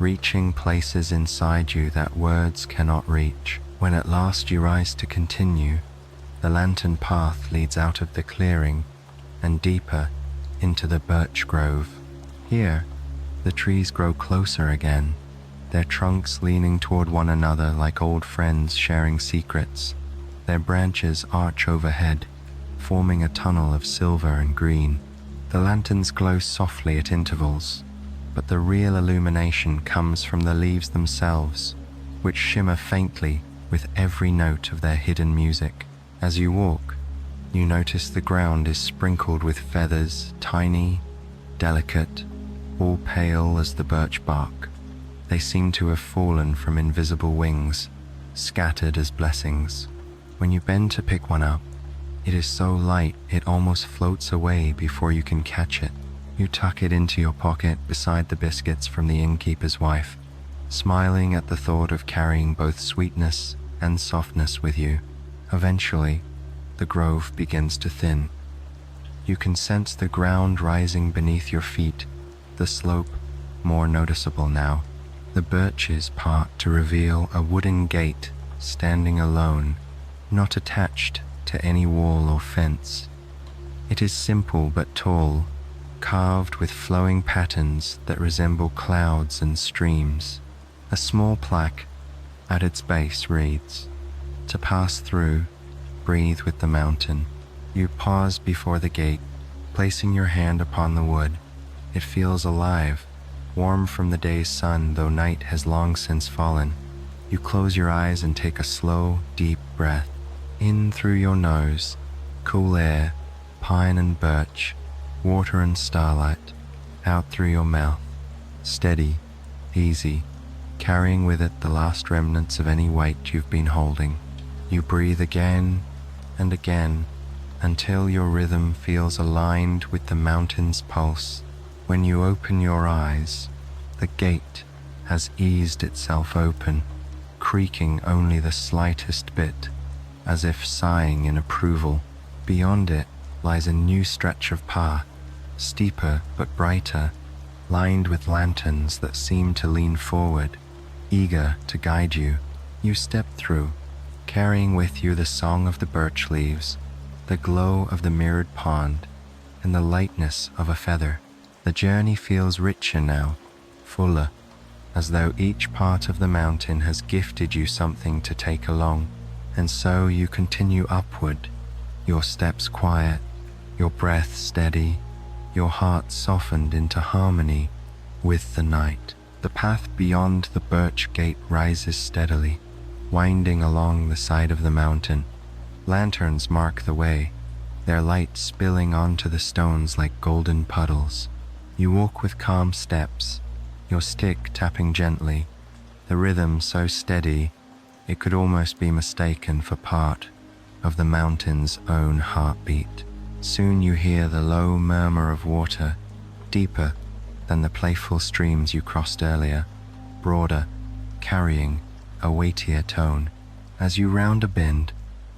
reaching places inside you that words cannot reach. When at last you rise to continue, the lantern path leads out of the clearing and deeper into the birch grove. Here, the trees grow closer again, their trunks leaning toward one another like old friends sharing secrets. Their branches arch overhead, forming a tunnel of silver and green. The lanterns glow softly at intervals, but the real illumination comes from the leaves themselves, which shimmer faintly with every note of their hidden music. As you walk, you notice the ground is sprinkled with feathers, tiny, delicate, all pale as the birch bark. They seem to have fallen from invisible wings, scattered as blessings. When you bend to pick one up, it is so light it almost floats away before you can catch it. You tuck it into your pocket beside the biscuits from the innkeeper's wife, smiling at the thought of carrying both sweetness and softness with you. Eventually, the grove begins to thin. You can sense the ground rising beneath your feet, the slope more noticeable now. The birches part to reveal a wooden gate standing alone, not attached to any wall or fence. It is simple but tall, carved with flowing patterns that resemble clouds and streams. A small plaque at its base reads, "To pass through, breathe with the mountain." You pause before the gate, placing your hand upon the wood. It feels alive, warm from the day's sun, though night has long since fallen. You close your eyes and take a slow, deep breath. In through your nose, cool air, pine and birch, water and starlight. Out through your mouth, steady, easy, carrying with it the last remnants of any weight you've been holding. You breathe again and again until your rhythm feels aligned with the mountain's pulse. When you open your eyes, the gate has eased itself open, creaking only the slightest bit, as if sighing in approval. Beyond it lies a new stretch of path, steeper but brighter, lined with lanterns that seem to lean forward, eager to guide you. You step through, carrying with you the song of the birch leaves, the glow of the mirrored pond, and the lightness of a feather. The journey feels richer now, fuller, as though each part of the mountain has gifted you something to take along. And so you continue upward, your steps quiet, your breath steady, your heart softened into harmony with the night. The path beyond the birch gate rises steadily, winding along the side of the mountain. Lanterns mark the way, their light spilling onto the stones like golden puddles. You walk with calm steps, your stick tapping gently, the rhythm so steady it could almost be mistaken for part of the mountain's own heartbeat. Soon you hear the low murmur of water, deeper than the playful streams you crossed earlier, broader, carrying a weightier tone. As you round a bend,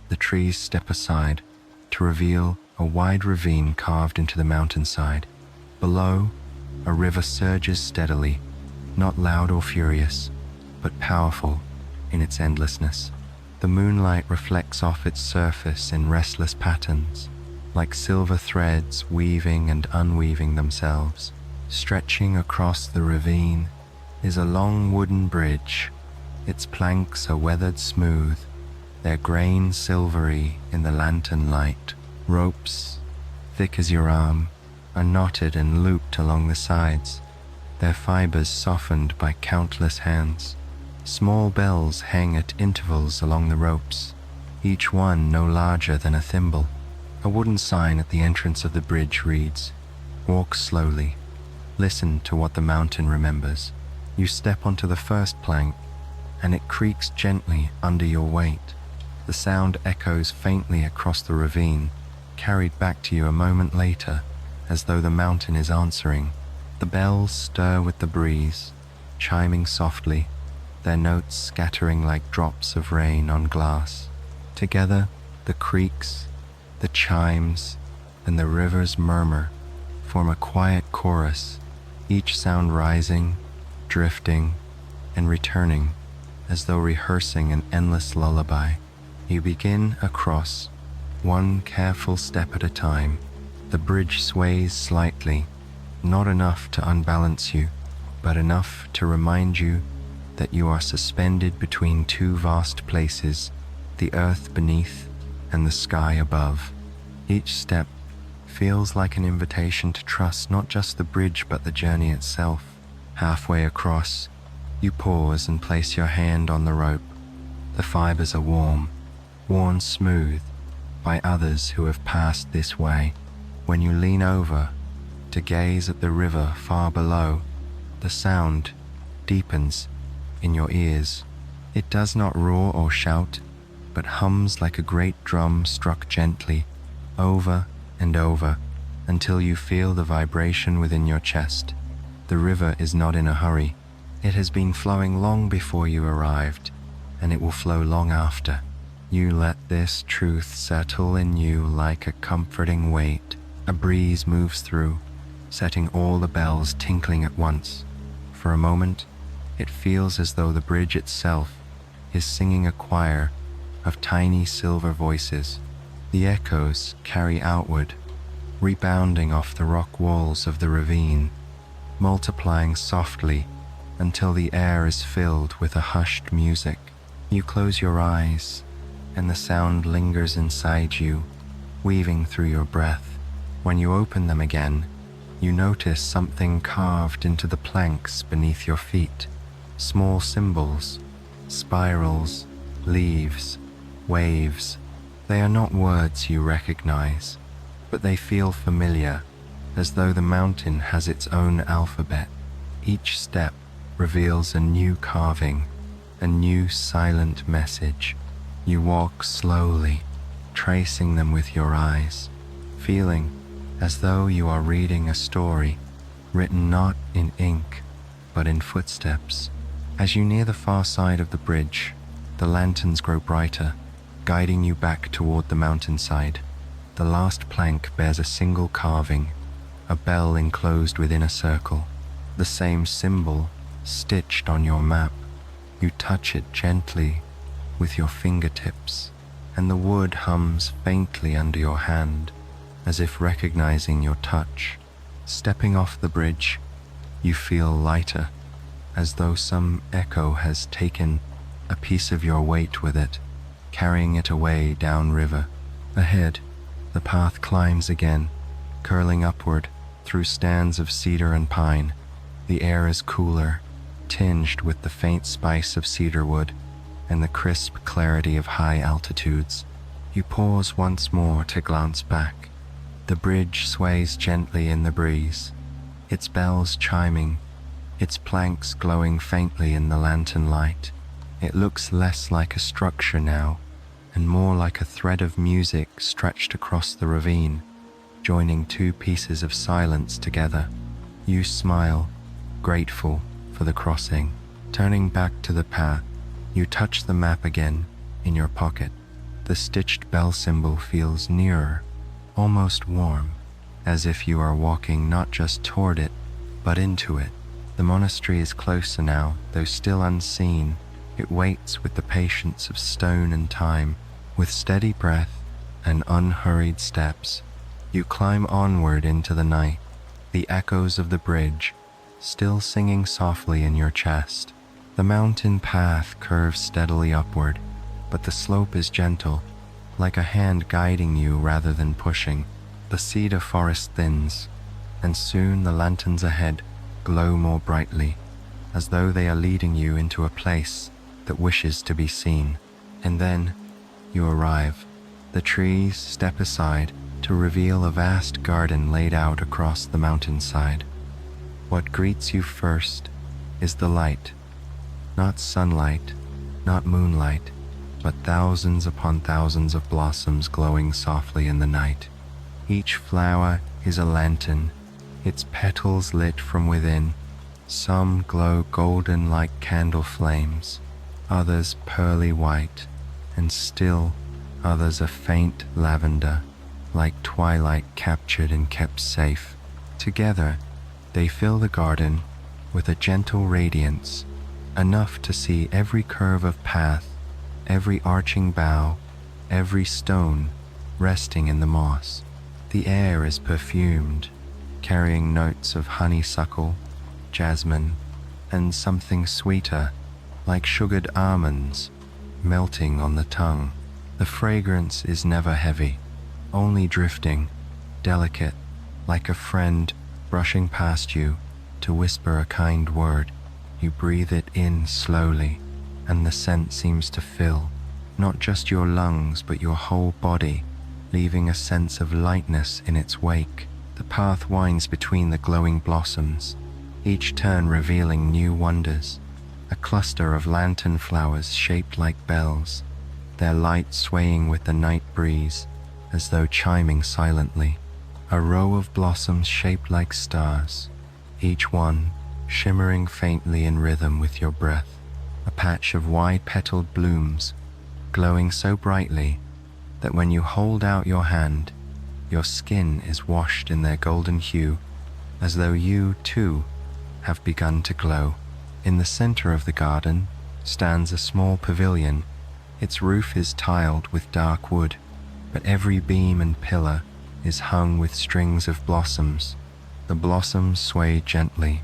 the trees step aside to reveal a wide ravine carved into the mountainside. Below, a river surges steadily, not loud or furious, but powerful in its endlessness. The moonlight reflects off its surface in restless patterns, like silver threads weaving and unweaving themselves. Stretching across the ravine is a long wooden bridge. Its planks are weathered smooth, their grain silvery in the lantern light. Ropes, thick as your arm, are knotted and looped along the sides, their fibers softened by countless hands. Small bells hang at intervals along the ropes, each one no larger than a thimble. A wooden sign at the entrance of the bridge reads, "Walk slowly. Listen to what the mountain remembers." You step onto the first plank, and it creaks gently under your weight. The sound echoes faintly across the ravine, carried back to you a moment later, as though the mountain is answering. The bells stir with the breeze, chiming softly, their notes scattering like drops of rain on glass. Together, the creaks, the chimes, and the river's murmur form a quiet chorus, each sound rising, drifting, and returning, as though rehearsing an endless lullaby. You begin across, one careful step at a time. The bridge sways slightly, not enough to unbalance you, but enough to remind you that you are suspended between two vast places, the earth beneath and the sky above. Each step feels like an invitation to trust not just the bridge but the journey itself. Halfway across, you pause and place your hand on the rope. The fibers are warm, worn smooth by others who have passed this way. When you lean over to gaze at the river far below, the sound deepens in your ears. It does not roar or shout, but hums like a great drum struck gently, over and over, until you feel the vibration within your chest. The river is not in a hurry. It has been flowing long before you arrived, and it will flow long after. You let this truth settle in you like a comforting weight. A breeze moves through, setting all the bells tinkling at once. For a moment, it feels as though the bridge itself is singing a choir of tiny silver voices. The echoes carry outward, rebounding off the rock walls of the ravine, multiplying softly until the air is filled with a hushed music. You close your eyes, and the sound lingers inside you, weaving through your breath. When you open them again, you notice something carved into the planks beneath your feet. Small symbols, spirals, leaves, waves. They are not words you recognize, but they feel familiar, as though the mountain has its own alphabet. Each step reveals a new carving, a new silent message. You walk slowly, tracing them with your eyes, feeling as though you are reading a story written not in ink, but in footsteps. As you near the far side of the bridge, the lanterns grow brighter, guiding you back toward the mountainside. The last plank bears a single carving, a bell enclosed within a circle, the same symbol stitched on your map. You touch it gently with your fingertips, and the wood hums faintly under your hand, as if recognizing your touch. Stepping off the bridge, you feel lighter, as though some echo has taken a piece of your weight with it, carrying it away downriver. Ahead, the path climbs again, curling upward through stands of cedar and pine. The air is cooler, tinged with the faint spice of cedarwood and the crisp clarity of high altitudes. You pause once more to glance back. The bridge sways gently in the breeze, its bells chiming, its planks glowing faintly in the lantern light. It looks less like a structure now, and more like a thread of music stretched across the ravine, joining two pieces of silence together. You smile, grateful for the crossing. Turning back to the path, you touch the map again in your pocket. The stitched bell symbol feels nearer, almost warm, as if you are walking not just toward it, but into it. The monastery is closer now, though still unseen. It waits with the patience of stone and time. With steady breath and unhurried steps, you climb onward into the night, the echoes of the bridge still singing softly in your chest. The mountain path curves steadily upward, but the slope is gentle, like a hand guiding you rather than pushing. The cedar forest thins, and soon the lanterns ahead glow more brightly, as though they are leading you into a place that wishes to be seen. And then you arrive. The trees step aside to reveal a vast garden laid out across the mountainside. What greets you first is the light. Not sunlight, not moonlight, but thousands upon thousands of blossoms glowing softly in the night. Each flower is a lantern, its petals lit from within. Some glow golden like candle flames, others pearly white, and still others a faint lavender, like twilight captured and kept safe. Together, they fill the garden with a gentle radiance, enough to see every curve of path, every arching bough, every stone resting in the moss. The air is perfumed, carrying notes of honeysuckle, jasmine, and something sweeter, like sugared almonds, melting on the tongue. The fragrance is never heavy, only drifting, delicate, like a friend brushing past you to whisper a kind word. You breathe it in slowly, and the scent seems to fill not just your lungs but your whole body, leaving a sense of lightness in its wake. The path winds between the glowing blossoms, each turn revealing new wonders. A cluster of lantern flowers shaped like bells, their light swaying with the night breeze as though chiming silently. A row of blossoms shaped like stars, each one shimmering faintly in rhythm with your breath. A patch of wide-petaled blooms, glowing so brightly that when you hold out your hand, your skin is washed in their golden hue, as though you, too, have begun to glow. In the center of the garden stands a small pavilion. Its roof is tiled with dark wood, but every beam and pillar is hung with strings of blossoms. The blossoms sway gently,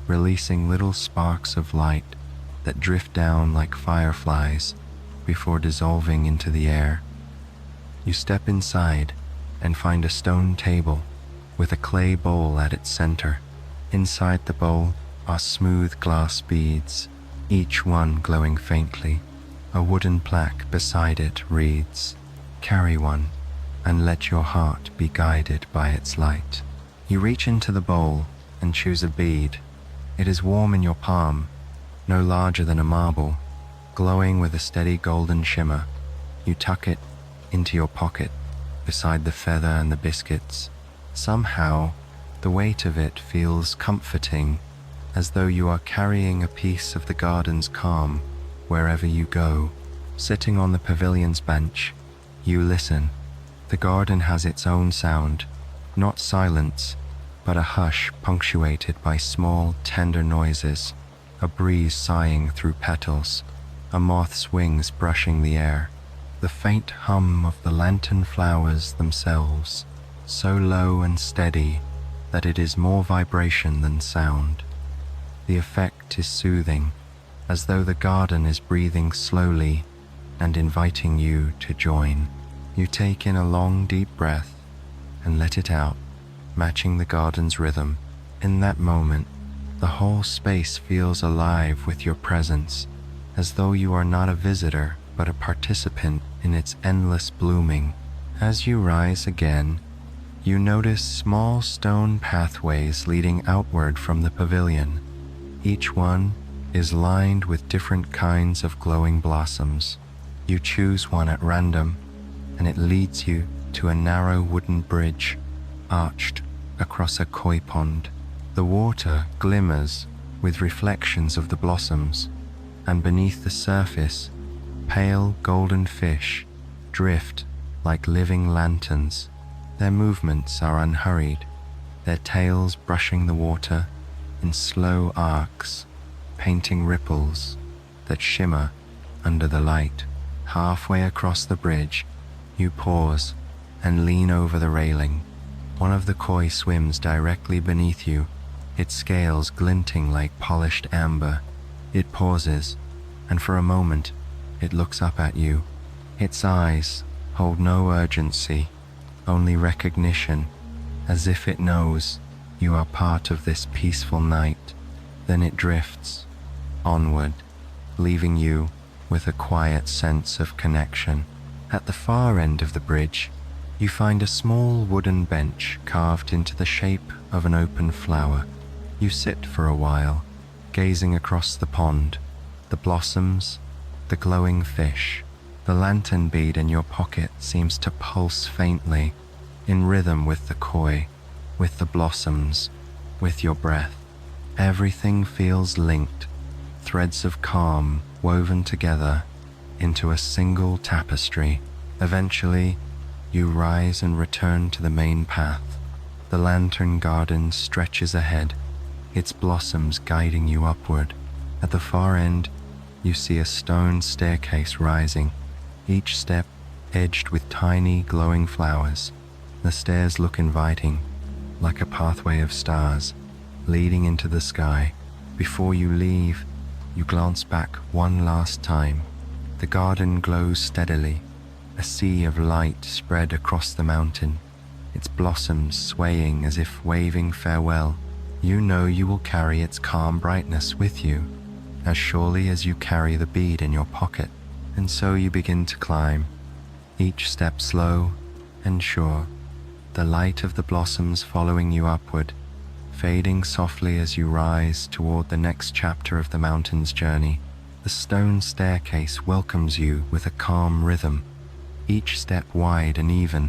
releasing little sparks of light that drift down like fireflies before dissolving into the air. You step inside and find a stone table with a clay bowl at its center. Inside the bowl are smooth glass beads, each one glowing faintly. A wooden plaque beside it reads, "Carry one, and let your heart be guided by its light." You reach into the bowl and choose a bead. It is warm in your palm, no larger than a marble, glowing with a steady golden shimmer. You tuck it into your pocket beside the feather and the biscuits. Somehow, the weight of it feels comforting, as though you are carrying a piece of the garden's calm wherever you go. Sitting on the pavilion's bench, you listen. The garden has its own sound, not silence, but a hush punctuated by small, tender noises. A breeze sighing through petals, a moth's wings brushing the air, the faint hum of the lantern flowers themselves, so low and steady that it is more vibration than sound. The effect is soothing, as though the garden is breathing slowly and inviting you to join. You take in a long, deep breath and let it out, matching the garden's rhythm. In that moment, the whole space feels alive with your presence, as though you are not a visitor but a participant in its endless blooming. As you rise again, you notice small stone pathways leading outward from the pavilion. Each one is lined with different kinds of glowing blossoms. You choose one at random, and it leads you to a narrow wooden bridge arched across a koi pond. The water glimmers with reflections of the blossoms, and beneath the surface, pale golden fish drift like living lanterns. Their movements are unhurried, their tails brushing the water in slow arcs, painting ripples that shimmer under the light. Halfway across the bridge, you pause and lean over the railing. One of the koi swims directly beneath you, its scales glinting like polished amber. It pauses, and for a moment, it looks up at you. Its eyes hold no urgency, only recognition, as if it knows you are part of this peaceful night. Then it drifts onward, leaving you with a quiet sense of connection. At the far end of the bridge, you find a small wooden bench carved into the shape of an open flower. You sit for a while, gazing across the pond, the blossoms, the glowing fish. The lantern bead in your pocket seems to pulse faintly, in rhythm with the koi, with the blossoms, with your breath. Everything feels linked, threads of calm woven together into a single tapestry. Eventually, you rise and return to the main path. The lantern garden stretches ahead, its blossoms guiding you upward. At the far end, you see a stone staircase rising, each step edged with tiny glowing flowers. The stairs look inviting, like a pathway of stars leading into the sky. Before you leave, you glance back one last time. The garden glows steadily, A sea of light spread across the mountain, its blossoms swaying as if waving farewell. You know you will carry its calm brightness with you, as surely as you carry the bead in your pocket. And so you begin to climb, each step slow and sure, the light of the blossoms following you upward, fading softly as you rise toward the next chapter of the mountain's journey. The stone staircase welcomes you with a calm rhythm, each step wide and even,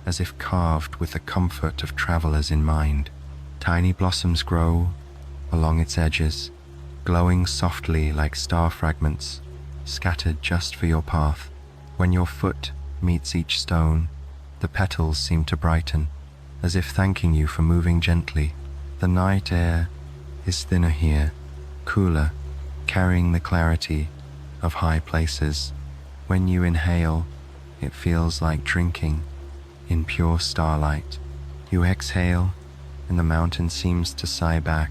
as if carved with the comfort of travelers in mind. Tiny blossoms grow along its edges, glowing softly like star fragments, scattered just for your path. When your foot meets each stone, the petals seem to brighten, as if thanking you for moving gently. The night air is thinner here, cooler, carrying the clarity of high places. When you inhale, it feels like drinking in pure starlight. You exhale, and the mountain seems to sigh back,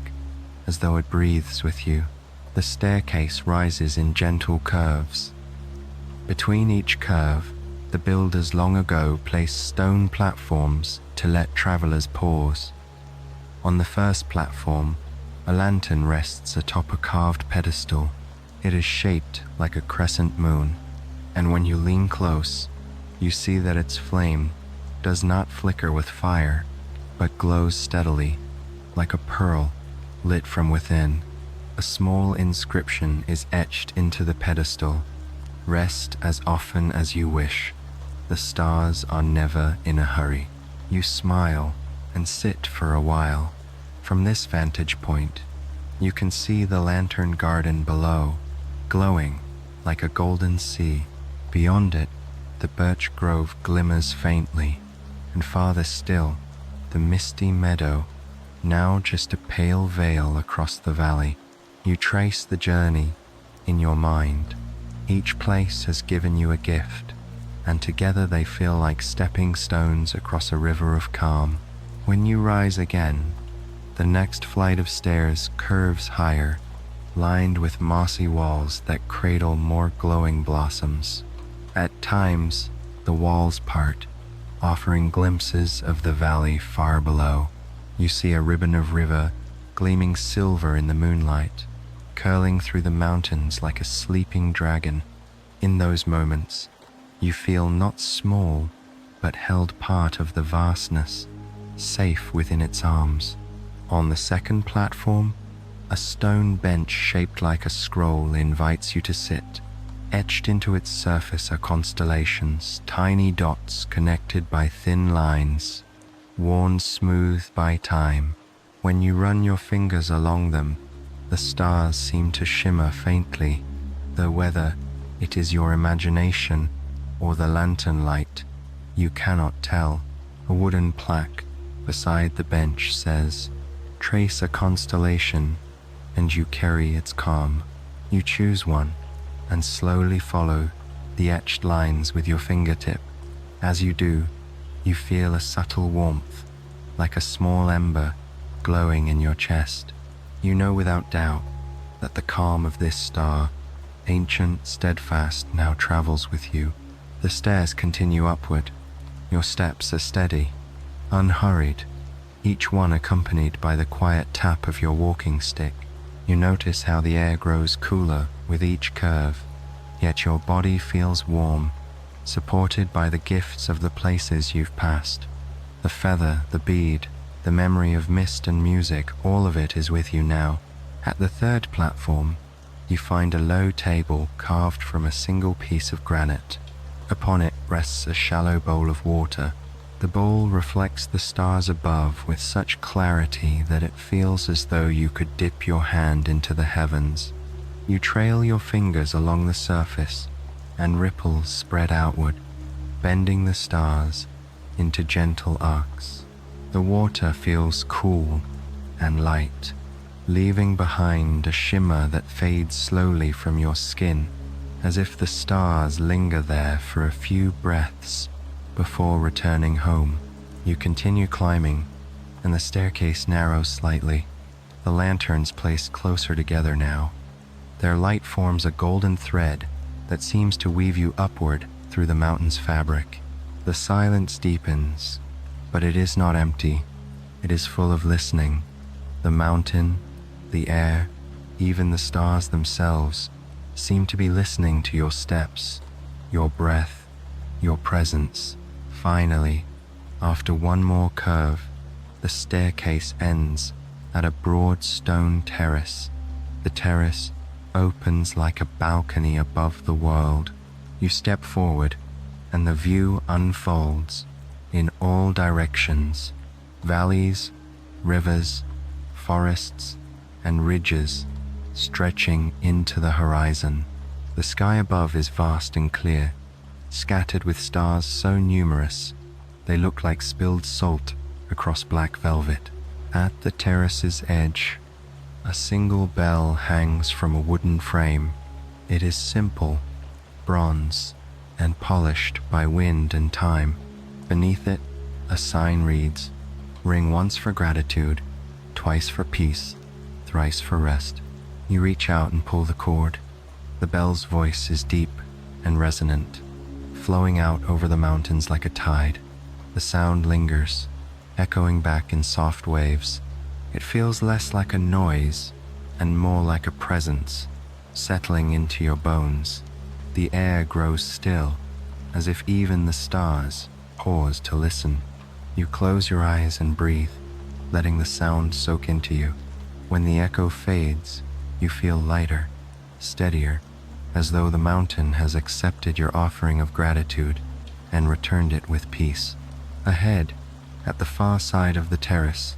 as though it breathes with you. The staircase rises in gentle curves. Between each curve, the builders long ago placed stone platforms to let travelers pause. On the first platform, a lantern rests atop a carved pedestal. It is shaped like a crescent moon, and when you lean close, you see that its flame does not flicker with fire, but glows steadily, like a pearl lit from within. A small inscription is etched into the pedestal: "Rest as often as you wish. The stars are never in a hurry." You smile and sit for a while. From this vantage point, you can see the lantern garden below, glowing like a golden sea. Beyond it, the birch grove glimmers faintly, and farther still, the misty meadow, now just a pale veil across the valley. You trace the journey in your mind. Each place has given you a gift, and together they feel like stepping stones across a river of calm. When you rise again, the next flight of stairs curves higher, lined with mossy walls that cradle more glowing blossoms. At times, the walls part, offering glimpses of the valley far below. You see a ribbon of river gleaming silver in the moonlight, curling through the mountains like a sleeping dragon. In those moments, you feel not small, but held part of the vastness, safe within its arms. On the second platform, a stone bench shaped like a scroll invites you to sit. Etched into its surface are constellations, tiny dots connected by thin lines, worn smooth by time. When you run your fingers along them, the stars seem to shimmer faintly, though whether it is your imagination or the lantern light, you cannot tell. A wooden plaque beside the bench says, "Trace a constellation, and you carry its calm." You choose one, and slowly follow the etched lines with your fingertip. As you do, you feel a subtle warmth, like a small ember glowing in your chest. You know without doubt that the calm of this star, ancient, steadfast, now travels with you. The stairs continue upward. Your steps are steady, unhurried, each one accompanied by the quiet tap of your walking stick. You notice how the air grows cooler with each curve, yet your body feels warm, supported by the gifts of the places you've passed. The feather, the bead, the memory of mist and music, all of it is with you now. At the third platform, you find a low table carved from a single piece of granite. Upon it rests a shallow bowl of water. The bowl reflects the stars above with such clarity that it feels as though you could dip your hand into the heavens. You trail your fingers along the surface, and ripples spread outward, bending the stars into gentle arcs. The water feels cool and light, leaving behind a shimmer that fades slowly from your skin, as if the stars linger there for a few breaths before returning home. You continue climbing, and the staircase narrows slightly, the lanterns placed closer together now. Their light forms a golden thread that seems to weave you upward through the mountain's fabric. The silence deepens, but it is not empty. It is full of listening. The mountain, the air, even the stars themselves seem to be listening to your steps, your breath, your presence. Finally, after one more curve, the staircase ends at a broad stone terrace. The terrace opens like a balcony above the world. You step forward, and the view unfolds in all directions. Valleys, rivers, forests, and ridges stretching into the horizon. The sky above is vast and clear, scattered with stars so numerous they look like spilled salt across black velvet. At the terrace's edge, a single bell hangs from a wooden frame. It is simple, bronze, and polished by wind and time. Beneath it, a sign reads, "Ring once for gratitude, twice for peace, thrice for rest." You reach out and pull the cord. The bell's voice is deep and resonant, flowing out over the mountains like a tide. The sound lingers, echoing back in soft waves. It feels less like a noise and more like a presence, settling into your bones. The air grows still, as if even the stars pause to listen. You close your eyes and breathe, letting the sound soak into you. When the echo fades, you feel lighter, steadier, as though the mountain has accepted your offering of gratitude and returned it with peace. Ahead, at the far side of the terrace,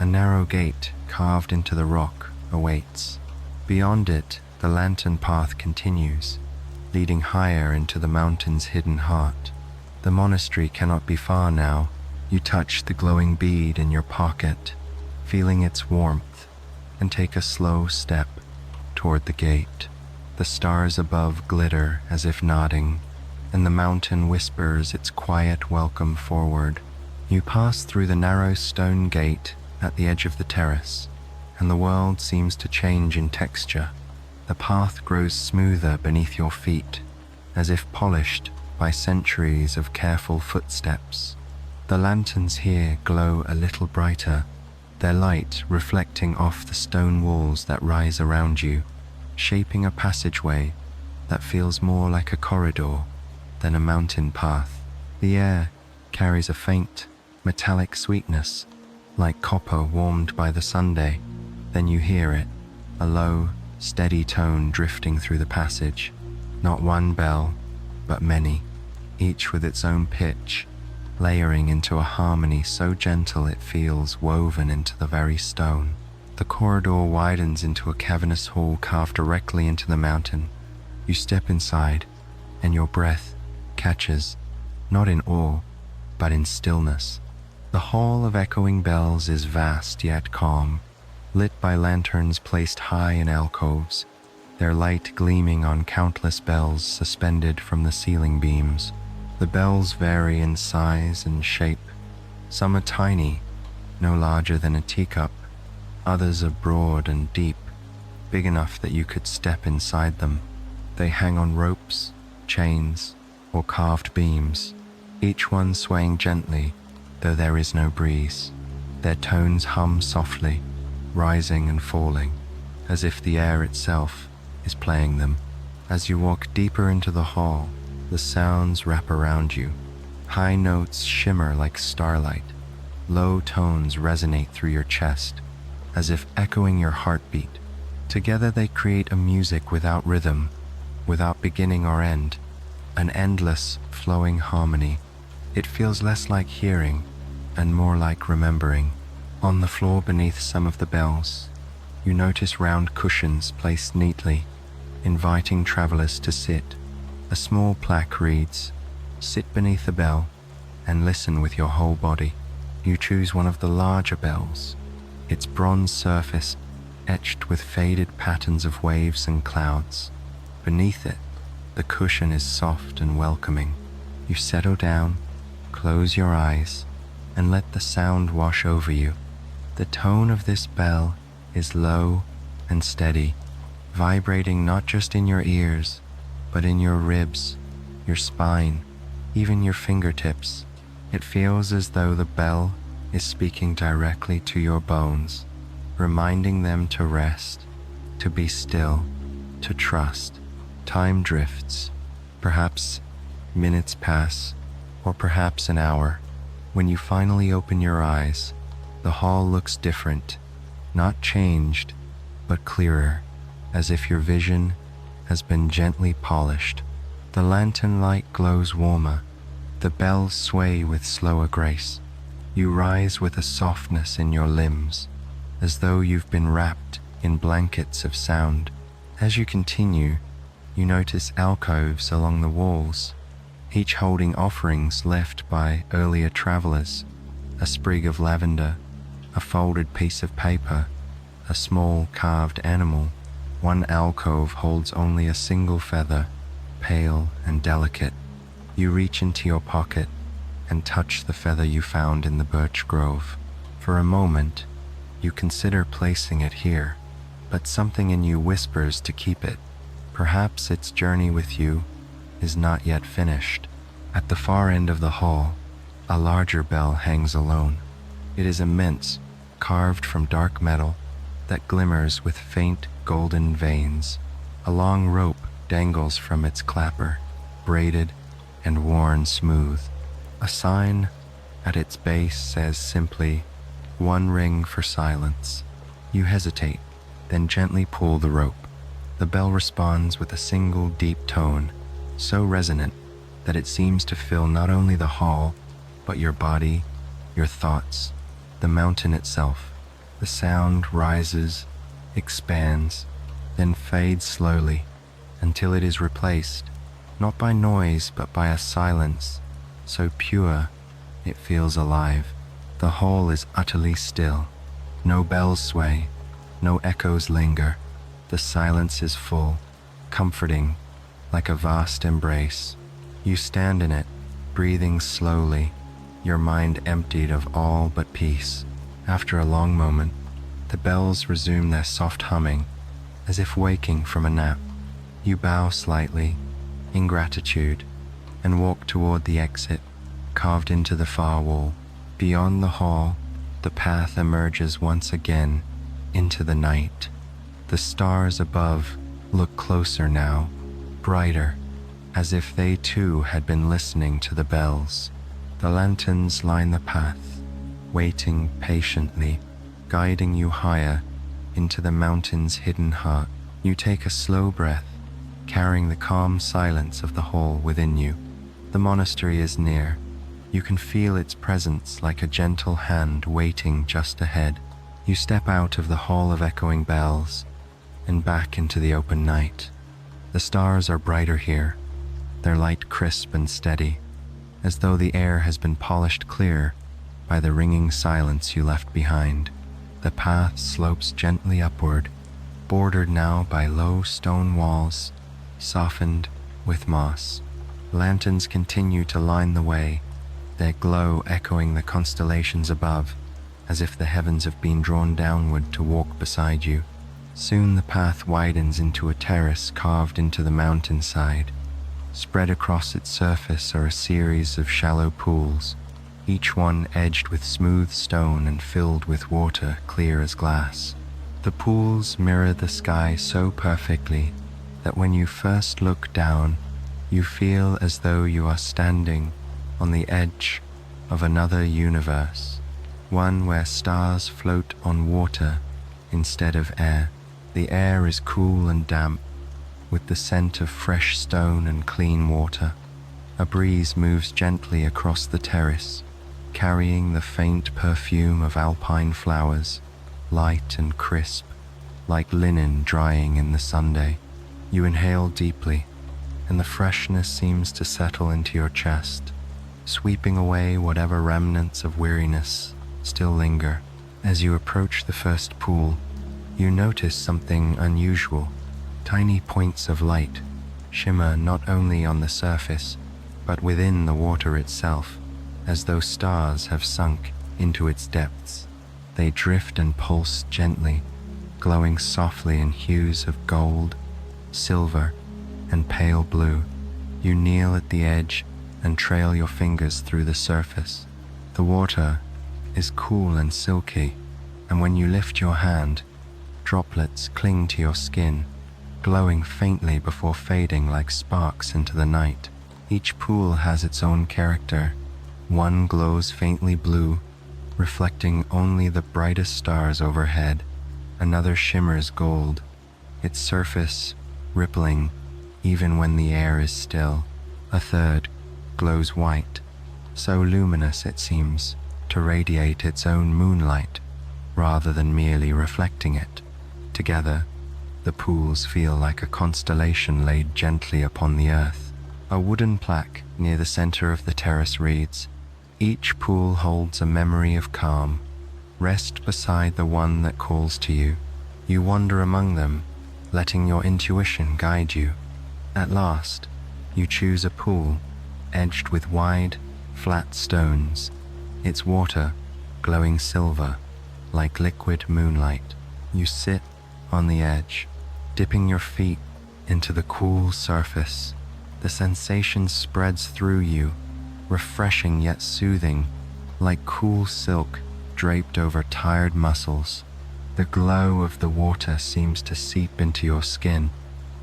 a narrow gate carved into the rock awaits. Beyond it, the lantern path continues, leading higher into the mountain's hidden heart. The monastery cannot be far now. You touch the glowing bead in your pocket, feeling its warmth, and take a slow step toward the gate. The stars above glitter as if nodding, and the mountain whispers its quiet welcome forward. You pass through the narrow stone gate at the edge of the terrace, and the world seems to change in texture. The path grows smoother beneath your feet, as if polished by centuries of careful footsteps. The lanterns here glow a little brighter, their light reflecting off the stone walls that rise around you, shaping a passageway that feels more like a corridor than a mountain path. The air carries a faint, metallic sweetness, like copper warmed by the Sunday. Then you hear it, a low, steady tone drifting through the passage. Not one bell, but many, each with its own pitch, layering into a harmony so gentle it feels woven into the very stone. The corridor widens into a cavernous hall carved directly into the mountain. You step inside, and your breath catches, not in awe, but in stillness. The hall of echoing bells is vast yet calm, lit by lanterns placed high in alcoves, their light gleaming on countless bells suspended from the ceiling beams. The bells vary in size and shape. Some are tiny, no larger than a teacup. Others are broad and deep, big enough that you could step inside them. They hang on ropes, chains, or carved beams, each one swaying gently, though there is no breeze. Their tones hum softly, rising and falling, as if the air itself is playing them. As you walk deeper into the hall, the sounds wrap around you. High notes shimmer like starlight. Low tones resonate through your chest, as if echoing your heartbeat. Together they create a music without rhythm, without beginning or end, an endless, flowing harmony. It feels less like hearing and more like remembering. On the floor beneath some of the bells, you notice round cushions placed neatly, inviting travelers to sit. A small plaque reads, "Sit beneath the bell and listen with your whole body." You choose one of the larger bells, its bronze surface etched with faded patterns of waves and clouds. Beneath it, the cushion is soft and welcoming. You settle down, close your eyes, and let the sound wash over you. The tone of this bell is low and steady, vibrating not just in your ears, but in your ribs, your spine, even your fingertips. It feels as though the bell is speaking directly to your bones, reminding them to rest, to be still, to trust. Time drifts. Perhaps minutes pass, or perhaps an hour. When you finally open your eyes, the hall looks different, not changed, but clearer, as if your vision has been gently polished. The lantern light glows warmer, the bells sway with slower grace. You rise with a softness in your limbs, as though you've been wrapped in blankets of sound. As you continue, you notice alcoves along the walls, each holding offerings left by earlier travelers, a sprig of lavender, a folded piece of paper, a small carved animal. One alcove holds only a single feather, pale and delicate. You reach into your pocket and touch the feather you found in the birch grove. For a moment, you consider placing it here, but something in you whispers to keep it. Perhaps its journey with you is not yet finished. At the far end of the hall, a larger bell hangs alone. It is immense, carved from dark metal that glimmers with faint golden veins. A long rope dangles from its clapper, braided and worn smooth. A sign at its base says simply, "One ring for silence." You hesitate, then gently pull the rope. The bell responds with a single deep tone, so resonant that it seems to fill not only the hall, but your body, your thoughts, the mountain itself. The sound rises, expands, then fades slowly until it is replaced, not by noise but by a silence so pure it feels alive. The hall is utterly still. No bells sway, no echoes linger. The silence is full, comforting, like a vast embrace. You stand in it, breathing slowly, your mind emptied of all but peace. After a long moment, the bells resume their soft humming, as if waking from a nap. You bow slightly, in gratitude, and walk toward the exit, carved into the far wall. Beyond the hall, the path emerges once again into the night. The stars above look closer now, brighter, as if they too had been listening to the bells. The lanterns line the path, waiting patiently, guiding you higher into the mountain's hidden heart. You take a slow breath, carrying the calm silence of the hall within you. The monastery is near. You can feel its presence like a gentle hand waiting just ahead. You step out of the hall of echoing bells and back into the open night. The stars are brighter here, their light crisp and steady, as though the air has been polished clear by the ringing silence you left behind. The path slopes gently upward, bordered now by low stone walls, softened with moss. Lanterns continue to line the way, their glow echoing the constellations above, as if the heavens have been drawn downward to walk beside you. Soon the path widens into a terrace carved into the mountainside. Spread across its surface are a series of shallow pools, each one edged with smooth stone and filled with water clear as glass. The pools mirror the sky so perfectly that when you first look down, you feel as though you are standing on the edge of another universe, one where stars float on water instead of air. The air is cool and damp, with the scent of fresh stone and clean water. A breeze moves gently across the terrace, carrying the faint perfume of alpine flowers, light and crisp, like linen drying in the Sunday. You inhale deeply, and the freshness seems to settle into your chest, sweeping away whatever remnants of weariness still linger. As you approach the first pool, you notice something unusual. Tiny points of light shimmer not only on the surface, but within the water itself, as though stars have sunk into its depths. They drift and pulse gently, glowing softly in hues of gold, silver, and pale blue. You kneel at the edge and trail your fingers through the surface. The water is cool and silky, and when you lift your hand, droplets cling to your skin, glowing faintly before fading like sparks into the night. Each pool has its own character. One glows faintly blue, reflecting only the brightest stars overhead. Another shimmers gold, its surface rippling even when the air is still. A third glows white, so luminous it seems to radiate its own moonlight rather than merely reflecting it. Together, the pools feel like a constellation laid gently upon the earth. A wooden plaque near the center of the terrace reads, "Each pool holds a memory of calm. Rest beside the one that calls to you. You wander among them, letting your intuition guide you. At last, you choose a pool, edged with wide, flat stones, its water glowing silver, like liquid moonlight. You sit on the edge, dipping your feet into the cool surface. The sensation spreads through you, refreshing yet soothing, like cool silk draped over tired muscles. The glow of the water seems to seep into your skin,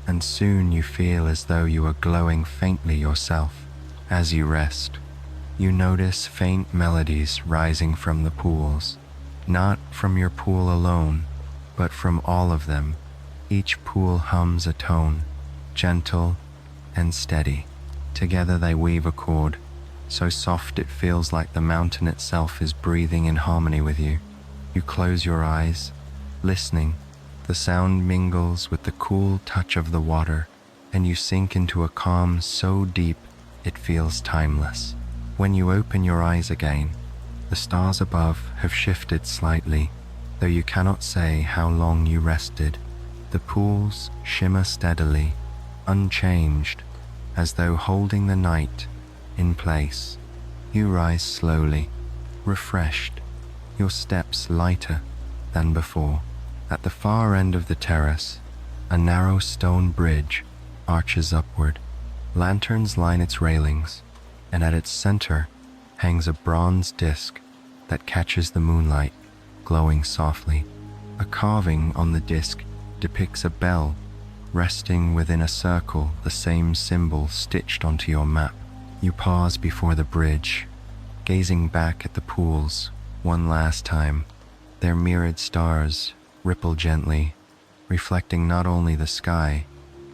and soon you feel as though you are glowing faintly yourself. As you rest, you notice faint melodies rising from the pools, not from your pool alone, but from all of them. Each pool hums a tone, gentle and steady. Together they weave a chord, so soft it feels like the mountain itself is breathing in harmony with you. You close your eyes, listening. The sound mingles with the cool touch of the water, and you sink into a calm so deep it feels timeless. When you open your eyes again, the stars above have shifted slightly, though you cannot say how long you rested. The pools shimmer steadily, unchanged, as though holding the night in place. You rise slowly, refreshed, your steps lighter than before. At the far end of the terrace, a narrow stone bridge arches upward. Lanterns line its railings, and at its center hangs a bronze disc that catches the moonlight, glowing softly. A carving on the disc depicts a bell resting within a circle, the same symbol stitched onto your map. You pause before the bridge, gazing back at the pools one last time. Their mirrored stars ripple gently, reflecting not only the sky,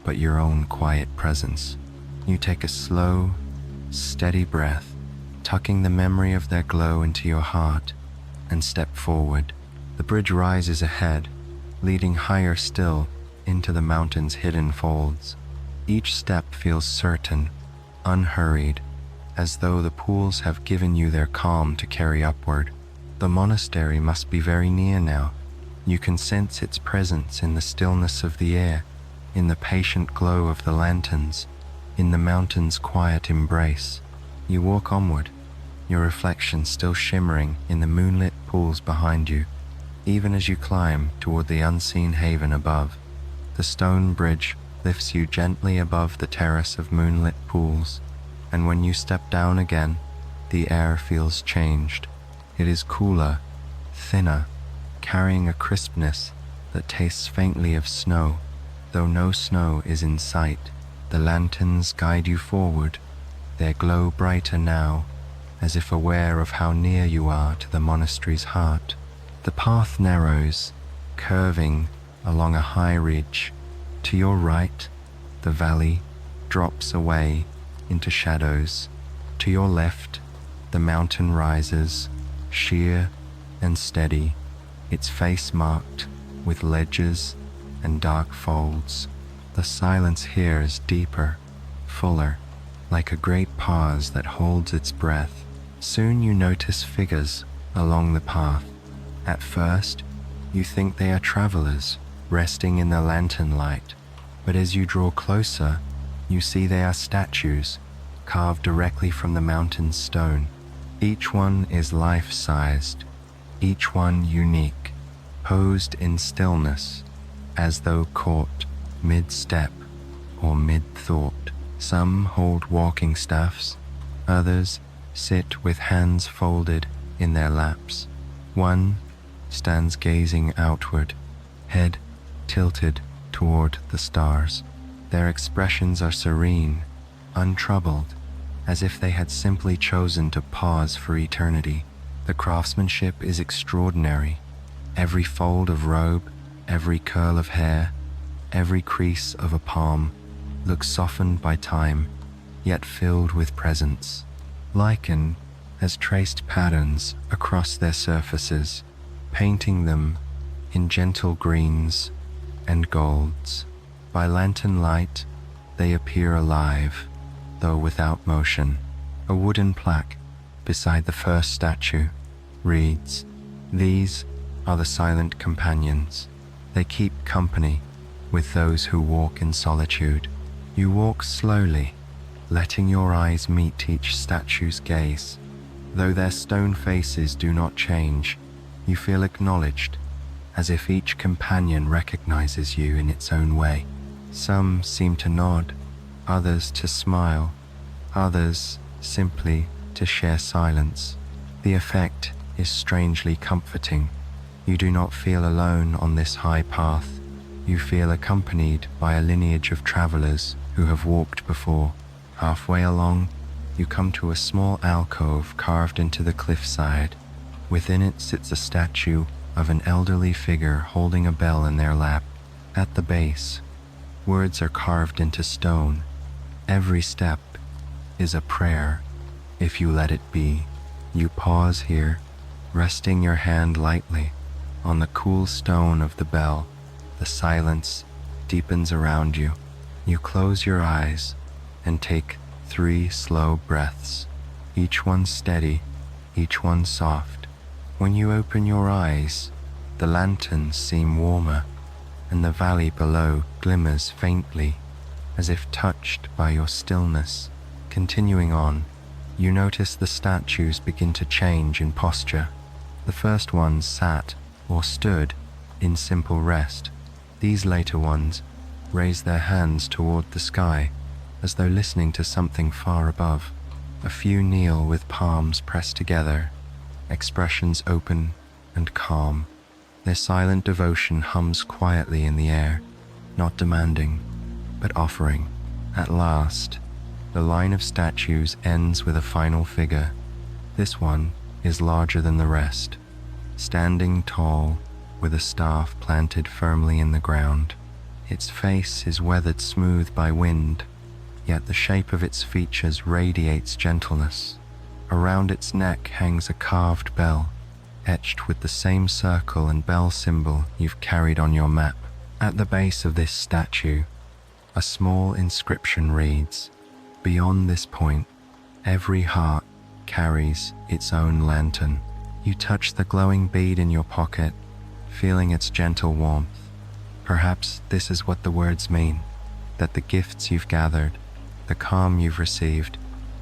but your own quiet presence. You take a slow, steady breath, tucking the memory of their glow into your heart, and step forward. The bridge rises ahead, leading higher still into the mountain's hidden folds. Each step feels certain, unhurried, as though the pools have given you their calm to carry upward. The monastery must be very near now. You can sense its presence in the stillness of the air, in the patient glow of the lanterns, in the mountain's quiet embrace. You walk onward, your reflection still shimmering in the moonlit pools behind you. Even as you climb toward the unseen haven above, the stone bridge lifts you gently above the terrace of moonlit pools, and when you step down again, the air feels changed. It is cooler, thinner, carrying a crispness that tastes faintly of snow, though no snow is in sight. The lanterns guide you forward, their glow brighter now, as if aware of how near you are to the monastery's heart. The path narrows, curving along a high ridge. To your right, the valley drops away into shadows. To your left, the mountain rises, sheer and steady, its face marked with ledges and dark folds. The silence here is deeper, fuller, like a great pause that holds its breath. Soon you notice figures along the path. At first, you think they are travelers resting in the lantern light, but as you draw closer, you see they are statues carved directly from the mountain's stone. Each one is life-sized, each one unique, posed in stillness, as though caught mid-step or mid-thought. Some hold walking staffs, others sit with hands folded in their laps. One stands gazing outward, head tilted toward the stars. Their expressions are serene, untroubled, as if they had simply chosen to pause for eternity. The craftsmanship is extraordinary. Every fold of robe, every curl of hair, every crease of a palm looks softened by time, yet filled with presence. Lichen has traced patterns across their surfaces, painting them in gentle greens and golds. By lantern light, they appear alive, though without motion. A wooden plaque beside the first statue reads, "These are the silent companions. They keep company with those who walk in solitude." You walk slowly, letting your eyes meet each statue's gaze. Though their stone faces do not change, you feel acknowledged, as if each companion recognizes you in its own way. Some seem to nod, others to smile, others simply to share silence. The effect is strangely comforting. You do not feel alone on this high path. You feel accompanied by a lineage of travelers who have walked before. Halfway along, you come to a small alcove carved into the cliffside. Within it sits a statue of an elderly figure holding a bell in their lap. At the base, words are carved into stone. Every step is a prayer, if you let it be. You pause here, resting your hand lightly on the cool stone of the bell. The silence deepens around you. You close your eyes and take 3 slow breaths, each one steady, each one soft. When you open your eyes, the lanterns seem warmer, and the valley below glimmers faintly, as if touched by your stillness. Continuing on, you notice the statues begin to change in posture. The first ones sat or stood in simple rest. These later ones raise their hands toward the sky, as though listening to something far above. A few kneel with palms pressed together, expressions open and calm. Their silent devotion hums quietly in the air, not demanding, but offering. At last, the line of statues ends with a final figure. This one is larger than the rest, standing tall with a staff planted firmly in the ground. Its face is weathered smooth by wind, yet the shape of its features radiates gentleness. Around its neck hangs a carved bell, etched with the same circle and bell symbol you've carried on your map. At the base of this statue, a small inscription reads, "Beyond this point, every heart carries its own lantern." You touch the glowing bead in your pocket, feeling its gentle warmth. Perhaps this is what the words mean, that the gifts you've gathered, the calm you've received,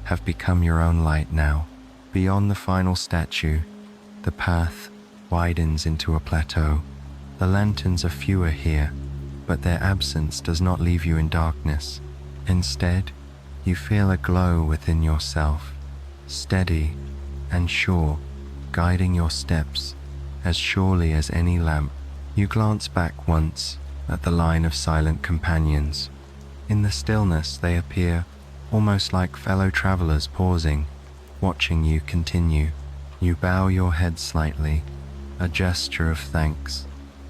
have become your own light now. Beyond the final statue, the path widens into a plateau. The lanterns are fewer here, but their absence does not leave you in darkness. Instead, you feel a glow within yourself, steady and sure, guiding your steps as surely as any lamp. You glance back once at the line of silent companions. In the stillness, they appear almost like fellow travelers pausing, watching you continue. You bow your head slightly, a gesture of thanks,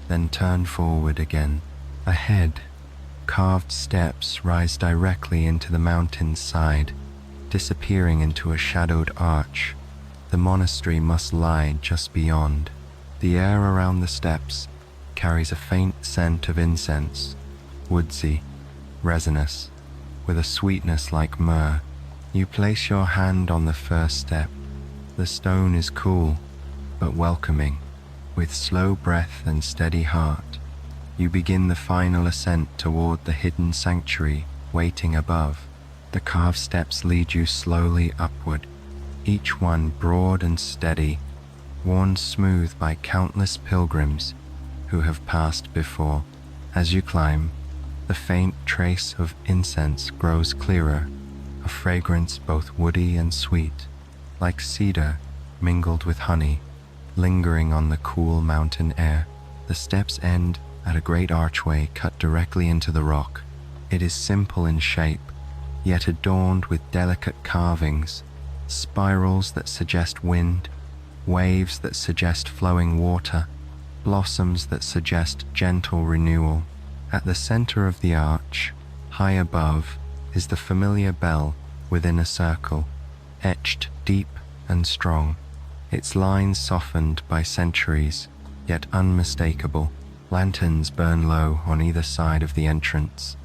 then turn forward again. Ahead, carved steps rise directly into the mountain's side, disappearing into a shadowed arch. The monastery must lie just beyond. The air around the steps carries a faint scent of incense, woodsy, resinous, with a sweetness like myrrh. You place your hand on the first step. The stone is cool, but welcoming. With slow breath and steady heart, you begin the final ascent toward the hidden sanctuary waiting above. The carved steps lead you slowly upward, each one broad and steady, worn smooth by countless pilgrims who have passed before. As you climb, The faint trace of incense grows clearer, a fragrance both woody and sweet, like cedar mingled with honey, lingering on the cool mountain air. The steps end at a great archway cut directly into the rock. It is simple in shape, yet adorned with delicate carvings, spirals that suggest wind, waves that suggest flowing water, blossoms that suggest gentle renewal. At the center of the arch, high above, is the familiar bell within a circle, etched deep and strong, its lines softened by centuries, yet unmistakable. Lanterns burn low on either side of the entrance,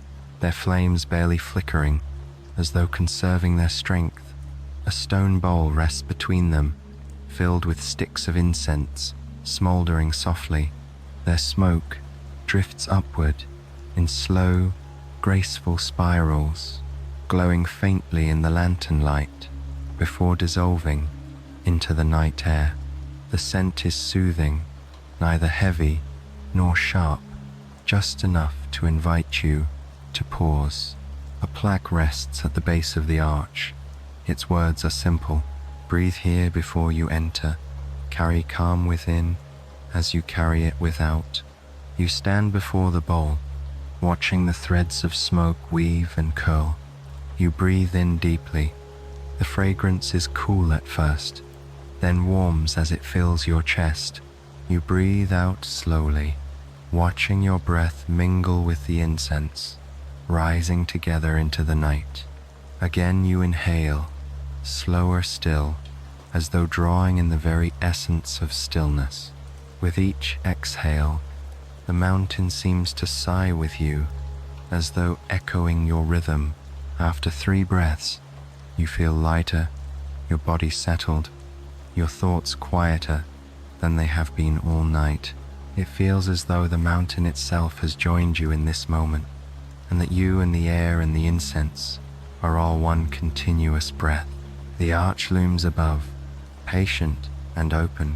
their flames barely flickering, as though conserving their strength. A stone bowl rests between them, filled with sticks of incense, smoldering softly. Their smoke drifts upward in slow, graceful spirals, glowing faintly in the lantern light before dissolving into the night air. The scent is soothing, neither heavy nor sharp, just enough to invite you to pause. A plaque rests at the base of the arch. Its words are simple. Breathe here before you enter. Carry calm within as you carry it without. You stand before the bowl, watching the threads of smoke weave and curl. You breathe in deeply. The fragrance is cool at first, then warms as it fills your chest. You breathe out slowly, watching your breath mingle with the incense, rising together into the night. Again you inhale, slower still, as though drawing in the very essence of stillness. With each exhale, the mountain seems to sigh with you, as though echoing your rhythm. After 3 breaths, you feel lighter, your body settled, your thoughts quieter than they have been all night. It feels as though the mountain itself has joined you in this moment, and that you and the air and the incense are all one continuous breath. The arch looms above, patient and open.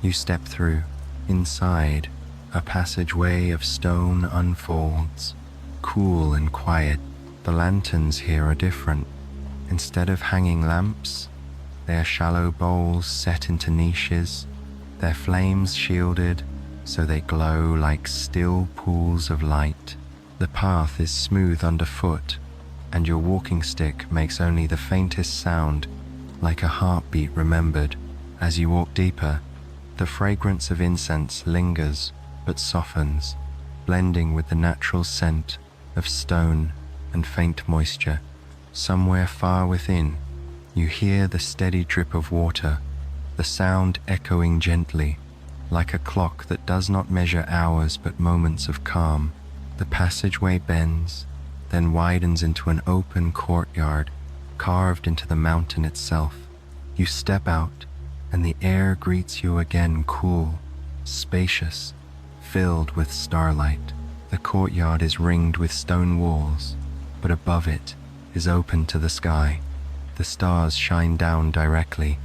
You step through. Inside, a passageway of stone unfolds, cool and quiet. The lanterns here are different. Instead of hanging lamps, they are shallow bowls set into niches, their flames shielded so they glow like still pools of light. The path is smooth underfoot, and your walking stick makes only the faintest sound, like a heartbeat remembered. As you walk deeper, the fragrance of incense lingers but softens, blending with the natural scent of stone and faint moisture. Somewhere far within, you hear the steady drip of water, the sound echoing gently, like a clock that does not measure hours but moments of calm. The passageway bends, then widens into an open courtyard carved into the mountain itself. You step out, and the air greets you again, cool, spacious, filled with starlight. The courtyard is ringed with stone walls, but above it is open to the sky. The stars shine down directly,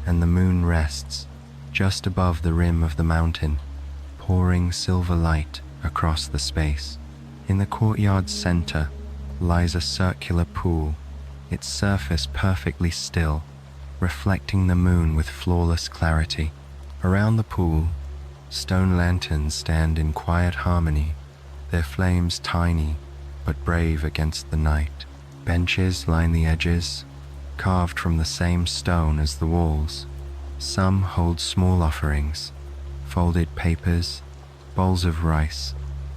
and the moon rests just above the rim of the mountain, pouring silver light across the space. In the courtyard's center lies a circular pool, its surface perfectly still, reflecting the moon with flawless clarity. Around the pool, stone lanterns stand in quiet harmony, their flames tiny but brave against the night. Benches line the edges, carved from the same stone as the walls. Some hold small offerings, folded papers, bowls of rice,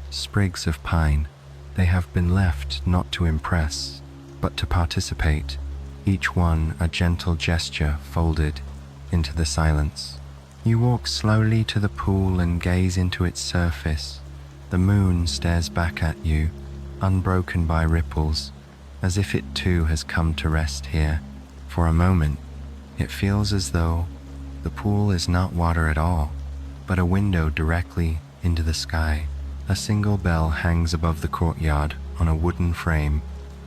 sprigs of pine. They have been left not to impress, but to participate, each one a gentle gesture folded into the silence. You walk slowly to the pool and gaze into its surface. The moon stares back at you, unbroken by ripples, as if it too has come to rest here. For a moment, it feels as though the pool is not water at all, but a window directly into the sky. A single bell hangs above the courtyard on a wooden frame,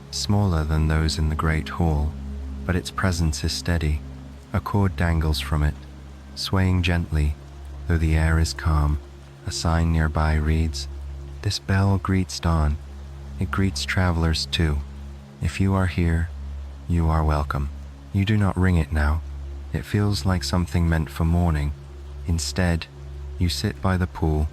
smaller than those in the great hall, but its presence is steady. A cord dangles from it, swaying gently, though the air is calm. A sign nearby reads, "This bell greets dawn. It greets travelers too. If you are here, you are welcome. You do not ring it now. It feels like something meant for morning. Instead, you sit by the pool,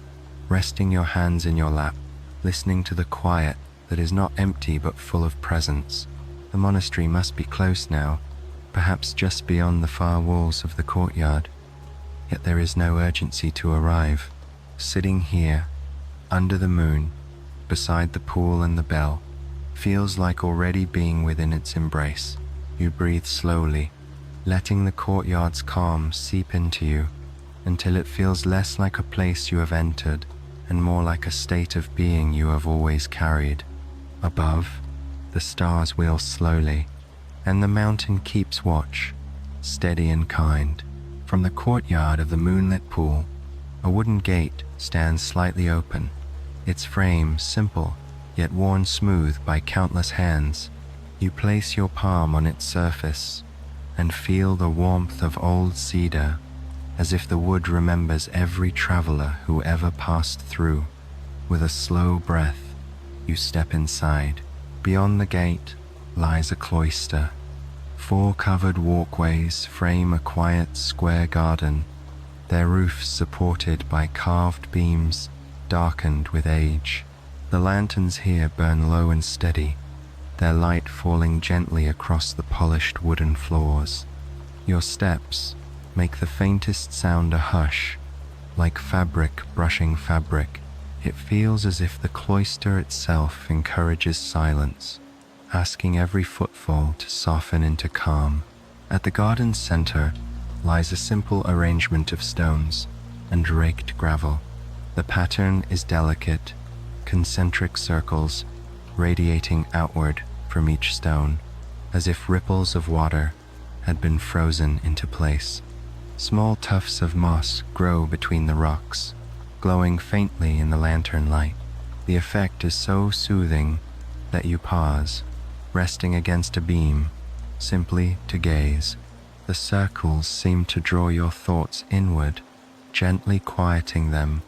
resting your hands in your lap, listening to the quiet that is not empty but full of presence. The monastery must be close now, perhaps just beyond the far walls of the courtyard. Yet there is no urgency to arrive. Sitting here, under the moon, beside the pool and the bell, feels like already being within its embrace. You breathe slowly, letting the courtyard's calm seep into you until it feels less like a place you have entered and more like a state of being you have always carried. Above, the stars wheel slowly, and the mountain keeps watch, steady and kind. From the courtyard of the moonlit pool, a wooden gate stands slightly open, its frame simple, yet worn smooth by countless hands. You place your palm on its surface and feel the warmth of old cedar, as if the wood remembers every traveler who ever passed through. With a slow breath, you step inside. Beyond the gate lies a cloister. 4 covered walkways frame a quiet square garden, their roofs supported by carved beams darkened with age. The lanterns here burn low and steady, their light falling gently across the polished wooden floors. Your steps make the faintest sound a hush, like fabric brushing fabric. It feels as if the cloister itself encourages silence, asking every footfall to soften into calm. At the garden's center lies a simple arrangement of stones and raked gravel. The pattern is delicate, concentric circles radiating outward from each stone, as if ripples of water had been frozen into place. Small tufts of moss grow between the rocks, glowing faintly in the lantern light. The effect is so soothing that you pause, resting against a beam, simply to gaze. The circles seem to draw your thoughts inward, gently quieting them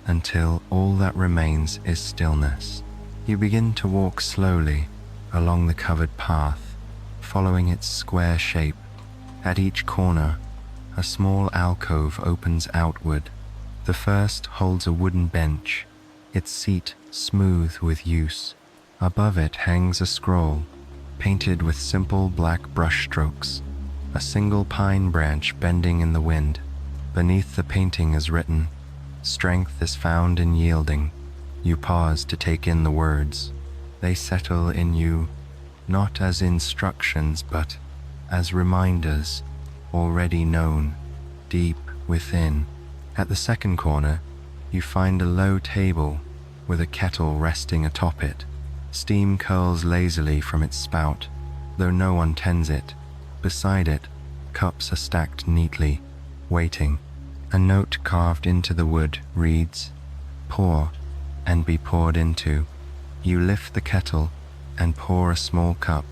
until all that remains is stillness. You begin to walk slowly along the covered path, following its square shape. At each corner, a small alcove opens outward. The first holds a wooden bench, its seat smooth with use. Above it hangs a scroll, painted with simple black brushstrokes, a single pine branch bending in the wind. Beneath the painting is written, "Strength is found in yielding." You pause to take in the words. They settle in you, not as instructions, but as reminders already known, deep within. At the second corner, you find a low table with a kettle resting atop it. Steam curls lazily from its spout, though no one tends it. Beside it, cups are stacked neatly, waiting. A note carved into the wood reads, "Pour and be poured into." You lift the kettle and pour a small cup.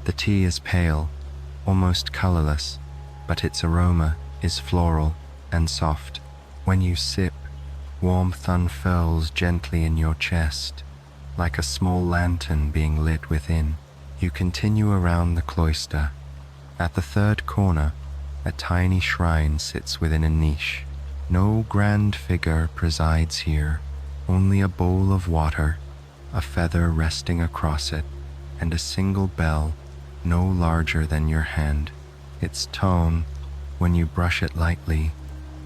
The tea is pale, almost colorless, but its aroma is floral and soft. When you sip, warmth unfurls gently in your chest, like a small lantern being lit within. You continue around the cloister. At the third corner, a tiny shrine sits within a niche. No grand figure presides here, only a bowl of water, a feather resting across it, and a single bell no larger than your hand. Its tone, when you brush it lightly,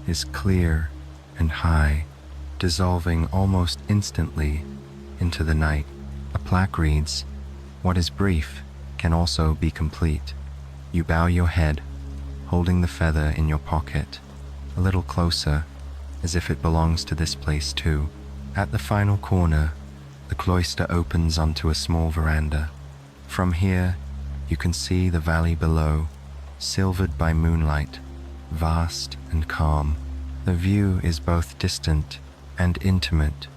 is clear and high, dissolving almost instantly into the night. A plaque reads, "What is brief can also be complete." You bow your head, holding the feather in your pocket, a little closer, as if it belongs to this place too. At the final corner, the cloister opens onto a small veranda. From here, you can see the valley below, silvered by moonlight, vast and calm. The view is both distant and intimate,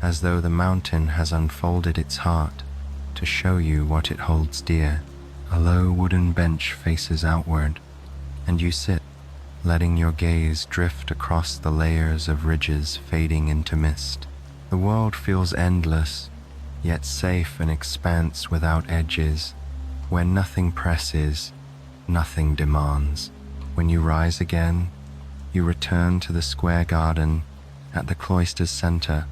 as though the mountain has unfolded its heart to show you what it holds dear. A low wooden bench faces outward, and you sit, letting your gaze drift across the layers of ridges fading into mist. The world feels endless, yet safe, an expanse without edges, where nothing presses, nothing demands. When you rise again, you return to the square garden at the cloister's center.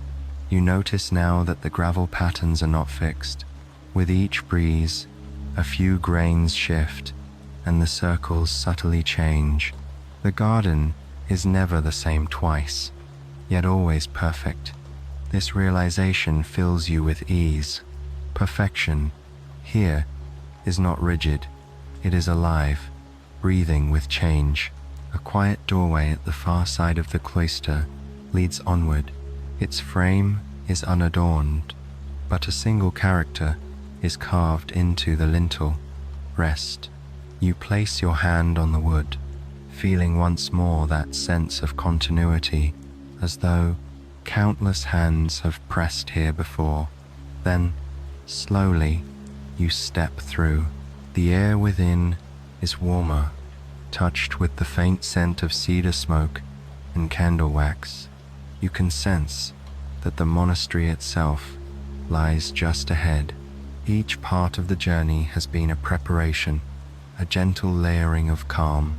You notice now that the gravel patterns are not fixed. With each breeze, a few grains shift, and the circles subtly change. The garden is never the same twice, yet always perfect. This realization fills you with ease. Perfection, here, is not rigid. It is alive, breathing with change. A quiet doorway at the far side of the cloister leads onward. Its frame is unadorned, but a single character is carved into the lintel. Rest. You place your hand on the wood, feeling once more that sense of continuity, as though countless hands have pressed here before. Then, slowly, you step through. The air within is warmer, touched with the faint scent of cedar smoke and candle wax. You can sense that the monastery itself lies just ahead. Each part of the journey has been a preparation, a gentle layering of calm,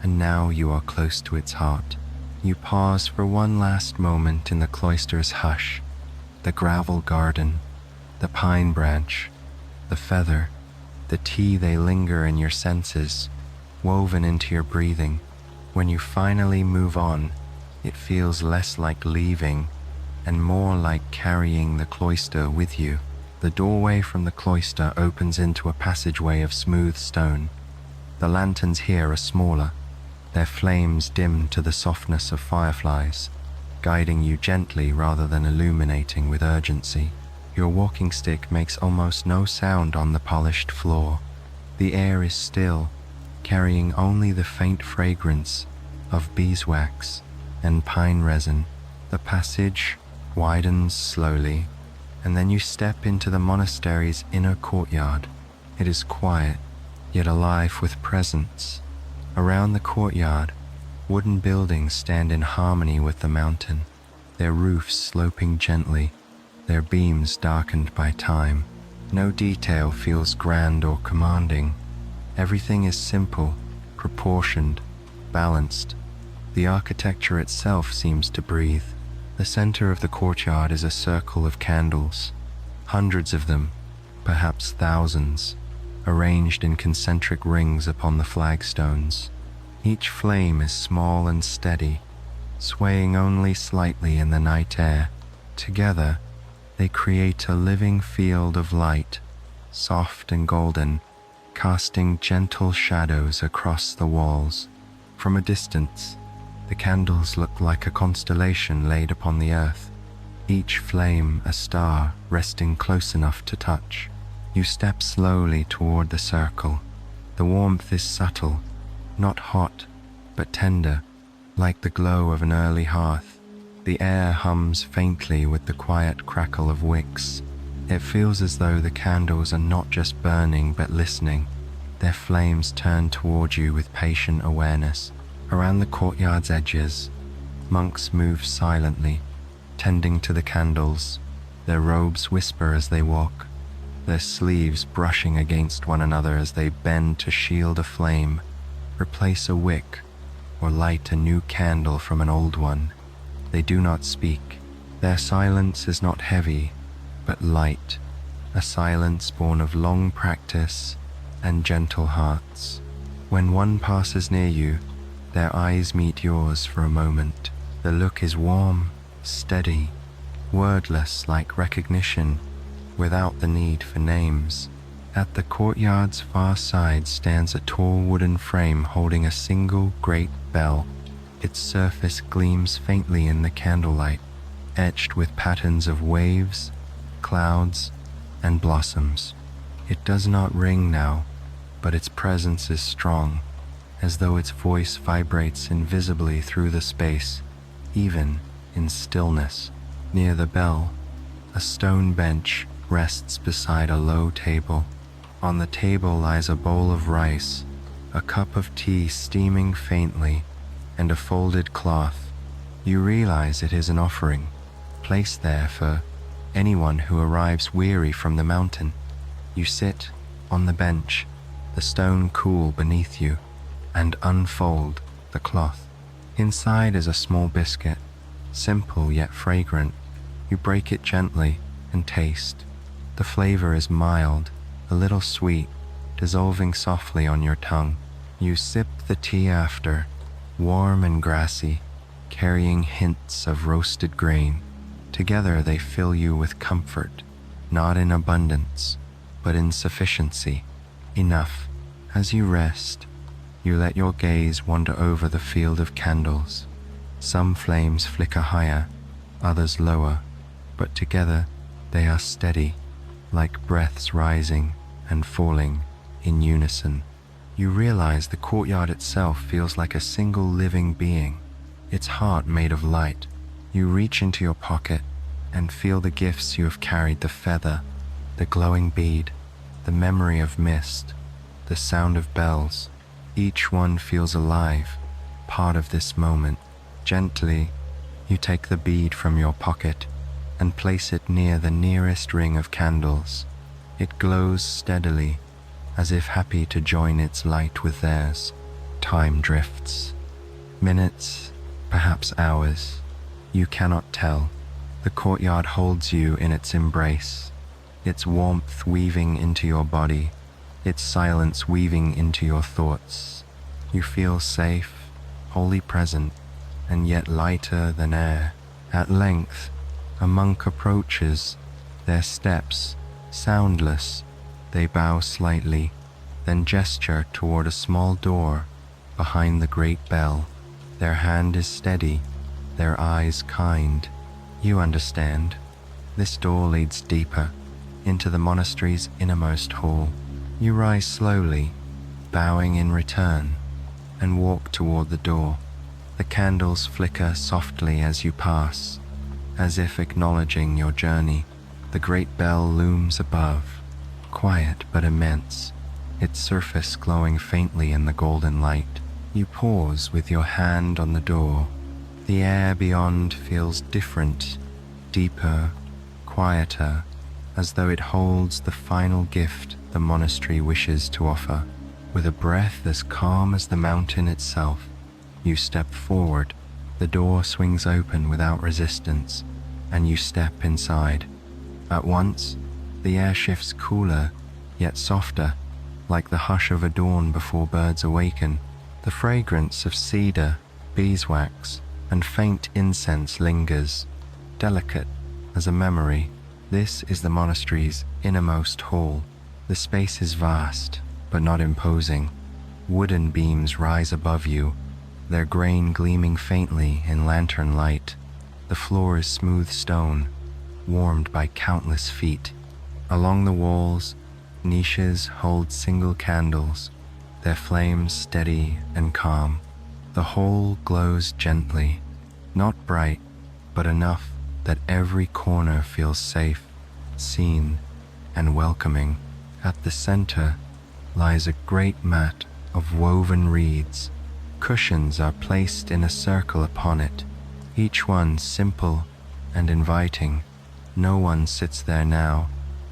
and now you are close to its heart. You pause for one last moment in the cloister's hush. The gravel garden, the pine branch, the feather, the tea, they linger in your senses, woven into your breathing. When you finally move on, it feels less like leaving and more like carrying the cloister with you. The doorway from the cloister opens into a passageway of smooth stone. The lanterns here are smaller, their flames dim to the softness of fireflies, guiding you gently rather than illuminating with urgency. Your walking stick makes almost no sound on the polished floor. The air is still, carrying only the faint fragrance of beeswax and pine resin. The passage widens slowly, and then you step into the monastery's inner courtyard. It is quiet, yet alive with presence. Around the courtyard, wooden buildings stand in harmony with the mountain, their roofs sloping gently, their beams darkened by time. No detail feels grand or commanding. Everything is simple, proportioned, balanced. The architecture itself seems to breathe. The center of the courtyard is a circle of candles, hundreds of them, perhaps thousands, arranged in concentric rings upon the flagstones. Each flame is small and steady, swaying only slightly in the night air. Together, they create a living field of light, soft and golden, casting gentle shadows across the walls. From a distance, the candles look like a constellation laid upon the earth, each flame a star resting close enough to touch. You step slowly toward the circle. The warmth is subtle, not hot, but tender, like the glow of an early hearth. The air hums faintly with the quiet crackle of wicks. It feels as though the candles are not just burning but listening. Their flames turn toward you with patient awareness. Around the courtyard's edges, monks move silently, tending to the candles. Their robes whisper as they walk, their sleeves brushing against one another as they bend to shield a flame, replace a wick, or light a new candle from an old one. They do not speak. Their silence is not heavy, but light, a silence born of long practice and gentle hearts. When one passes near you, their eyes meet yours for a moment. The look is warm, steady, wordless, like recognition, without the need for names. At the courtyard's far side stands a tall wooden frame holding a single great bell. Its surface gleams faintly in the candlelight, etched with patterns of waves, clouds, and blossoms. It does not ring now, but its presence is strong, as though its voice vibrates invisibly through the space, even in stillness. Near the bell, a stone bench rests beside a low table. On the table lies a bowl of rice, a cup of tea steaming faintly, and a folded cloth. You realize it is an offering, placed there for anyone who arrives weary from the mountain. You sit on the bench, the stone cool beneath you, and unfold the cloth. Inside is a small biscuit, simple yet fragrant. You break it gently and taste. The flavor is mild, a little sweet, dissolving softly on your tongue. You sip the tea after, warm and grassy, carrying hints of roasted grain. Together they fill you with comfort, not in abundance, but in sufficiency. Enough. As you rest, you let your gaze wander over the field of candles. Some flames flicker higher, others lower, but together they are steady, like breaths rising and falling in unison. You realize the courtyard itself feels like a single living being, its heart made of light. You reach into your pocket and feel the gifts you have carried: the feather, the glowing bead, the memory of mist, the sound of bells. Each one feels alive, part of this moment. Gently, you take the bead from your pocket and place it near the nearest ring of candles. It glows steadily, as if happy to join its light with theirs. Time drifts. Minutes, perhaps hours. You cannot tell. The courtyard holds you in its embrace, its warmth weaving into your body, its silence weaving into your thoughts. You feel safe, wholly present, and yet lighter than air. At length, a monk approaches, their steps soundless. They bow slightly, then gesture toward a small door behind the great bell. Their hand is steady, their eyes kind. You understand. This door leads deeper, into the monastery's innermost hall. You rise slowly, bowing in return, and walk toward the door. The candles flicker softly as you pass, as if acknowledging your journey. The great bell looms above, quiet but immense, its surface glowing faintly in the golden light. You pause with your hand on the door. The air beyond feels different, deeper, quieter, as though it holds the final gift the monastery wishes to offer. With a breath as calm as the mountain itself, you step forward. The door swings open without resistance, and you step inside. At once, the air shifts cooler, yet softer, like the hush of a dawn before birds awaken. The fragrance of cedar, beeswax, and faint incense lingers, delicate as a memory. This is the monastery's innermost hall. The space is vast, but not imposing. Wooden beams rise above you, their grain gleaming faintly in lantern light. The floor is smooth stone, warmed by countless feet. Along the walls, niches hold single candles, their flames steady and calm. The whole glows gently, not bright, but enough that every corner feels safe, seen, and welcoming. At the center lies a great mat of woven reeds. Cushions are placed in a circle upon it, each one simple and inviting. No one sits there now,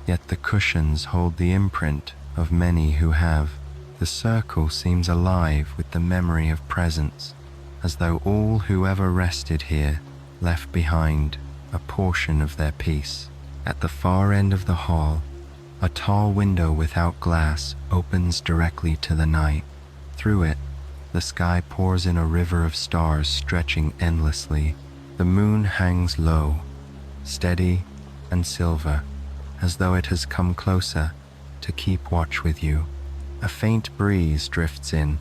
yet the cushions hold the imprint of many who have. The circle seems alive with the memory of presence, as though all who ever rested here left behind a portion of their peace. At the far end of the hall, a tall window without glass opens directly to the night. Through it, the sky pours in a river of stars stretching endlessly. The moon hangs low, steady and silver, as though it has come closer to keep watch with you. A faint breeze drifts in,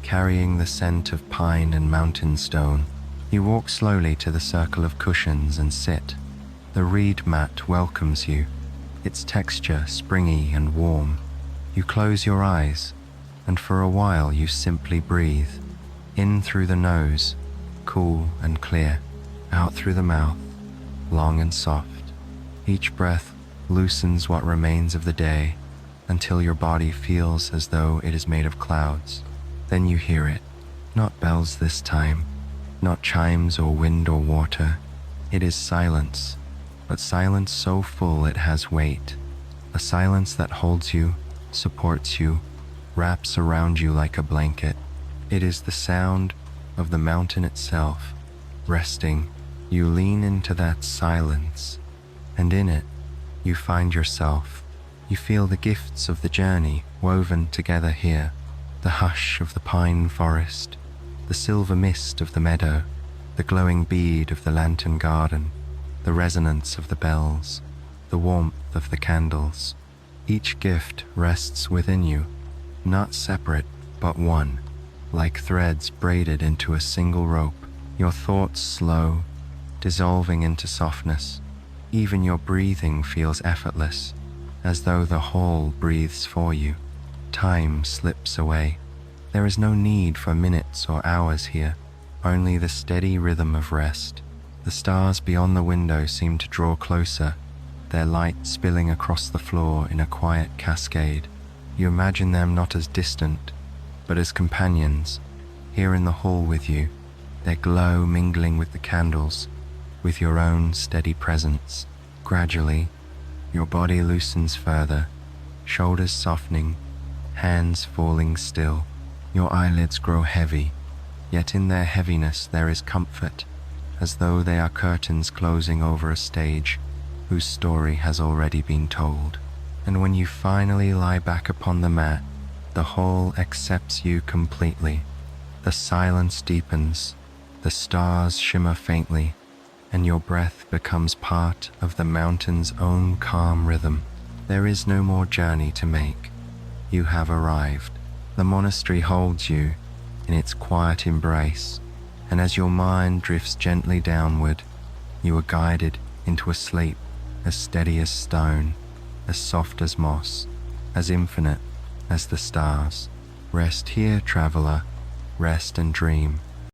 carrying the scent of pine and mountain stone. You walk slowly to the circle of cushions and sit. The reed mat welcomes you, its texture springy and warm. You close your eyes, and for a while you simply breathe. In through the nose, cool and clear, out through the mouth, long and soft. Each breath loosens what remains of the day until your body feels as though it is made of clouds. Then you hear it. Not bells this time, not chimes or wind or water. It is silence, but silence so full it has weight, a silence that holds you, supports you, wraps around you like a blanket. It is the sound of the mountain itself, resting. You lean into that silence, and in it, you find yourself. You feel the gifts of the journey woven together here, the hush of the pine forest, the silver mist of the meadow, the glowing bead of the lantern garden, the resonance of the bells, the warmth of the candles. Each gift rests within you, not separate, but one, like threads braided into a single rope. Your thoughts slow, dissolving into softness. Even your breathing feels effortless, as though the whole breathes for you. Time slips away. There is no need for minutes or hours here, only the steady rhythm of rest. The stars beyond the window seem to draw closer, their light spilling across the floor in a quiet cascade. You imagine them not as distant, but as companions, here in the hall with you, their glow mingling with the candles, with your own steady presence. Gradually, your body loosens further, shoulders softening, hands falling still. Your eyelids grow heavy, yet in their heaviness there is comfort, as though they are curtains closing over a stage whose story has already been told. And when you finally lie back upon the mat, the hall accepts you completely. The silence deepens, the stars shimmer faintly, and your breath becomes part of the mountain's own calm rhythm. There is no more journey to make. You have arrived. The monastery holds you in its quiet embrace, and as your mind drifts gently downward, you are guided into a sleep as steady as stone, as soft as moss, as infinite as the stars. Rest here, traveler, rest and dream.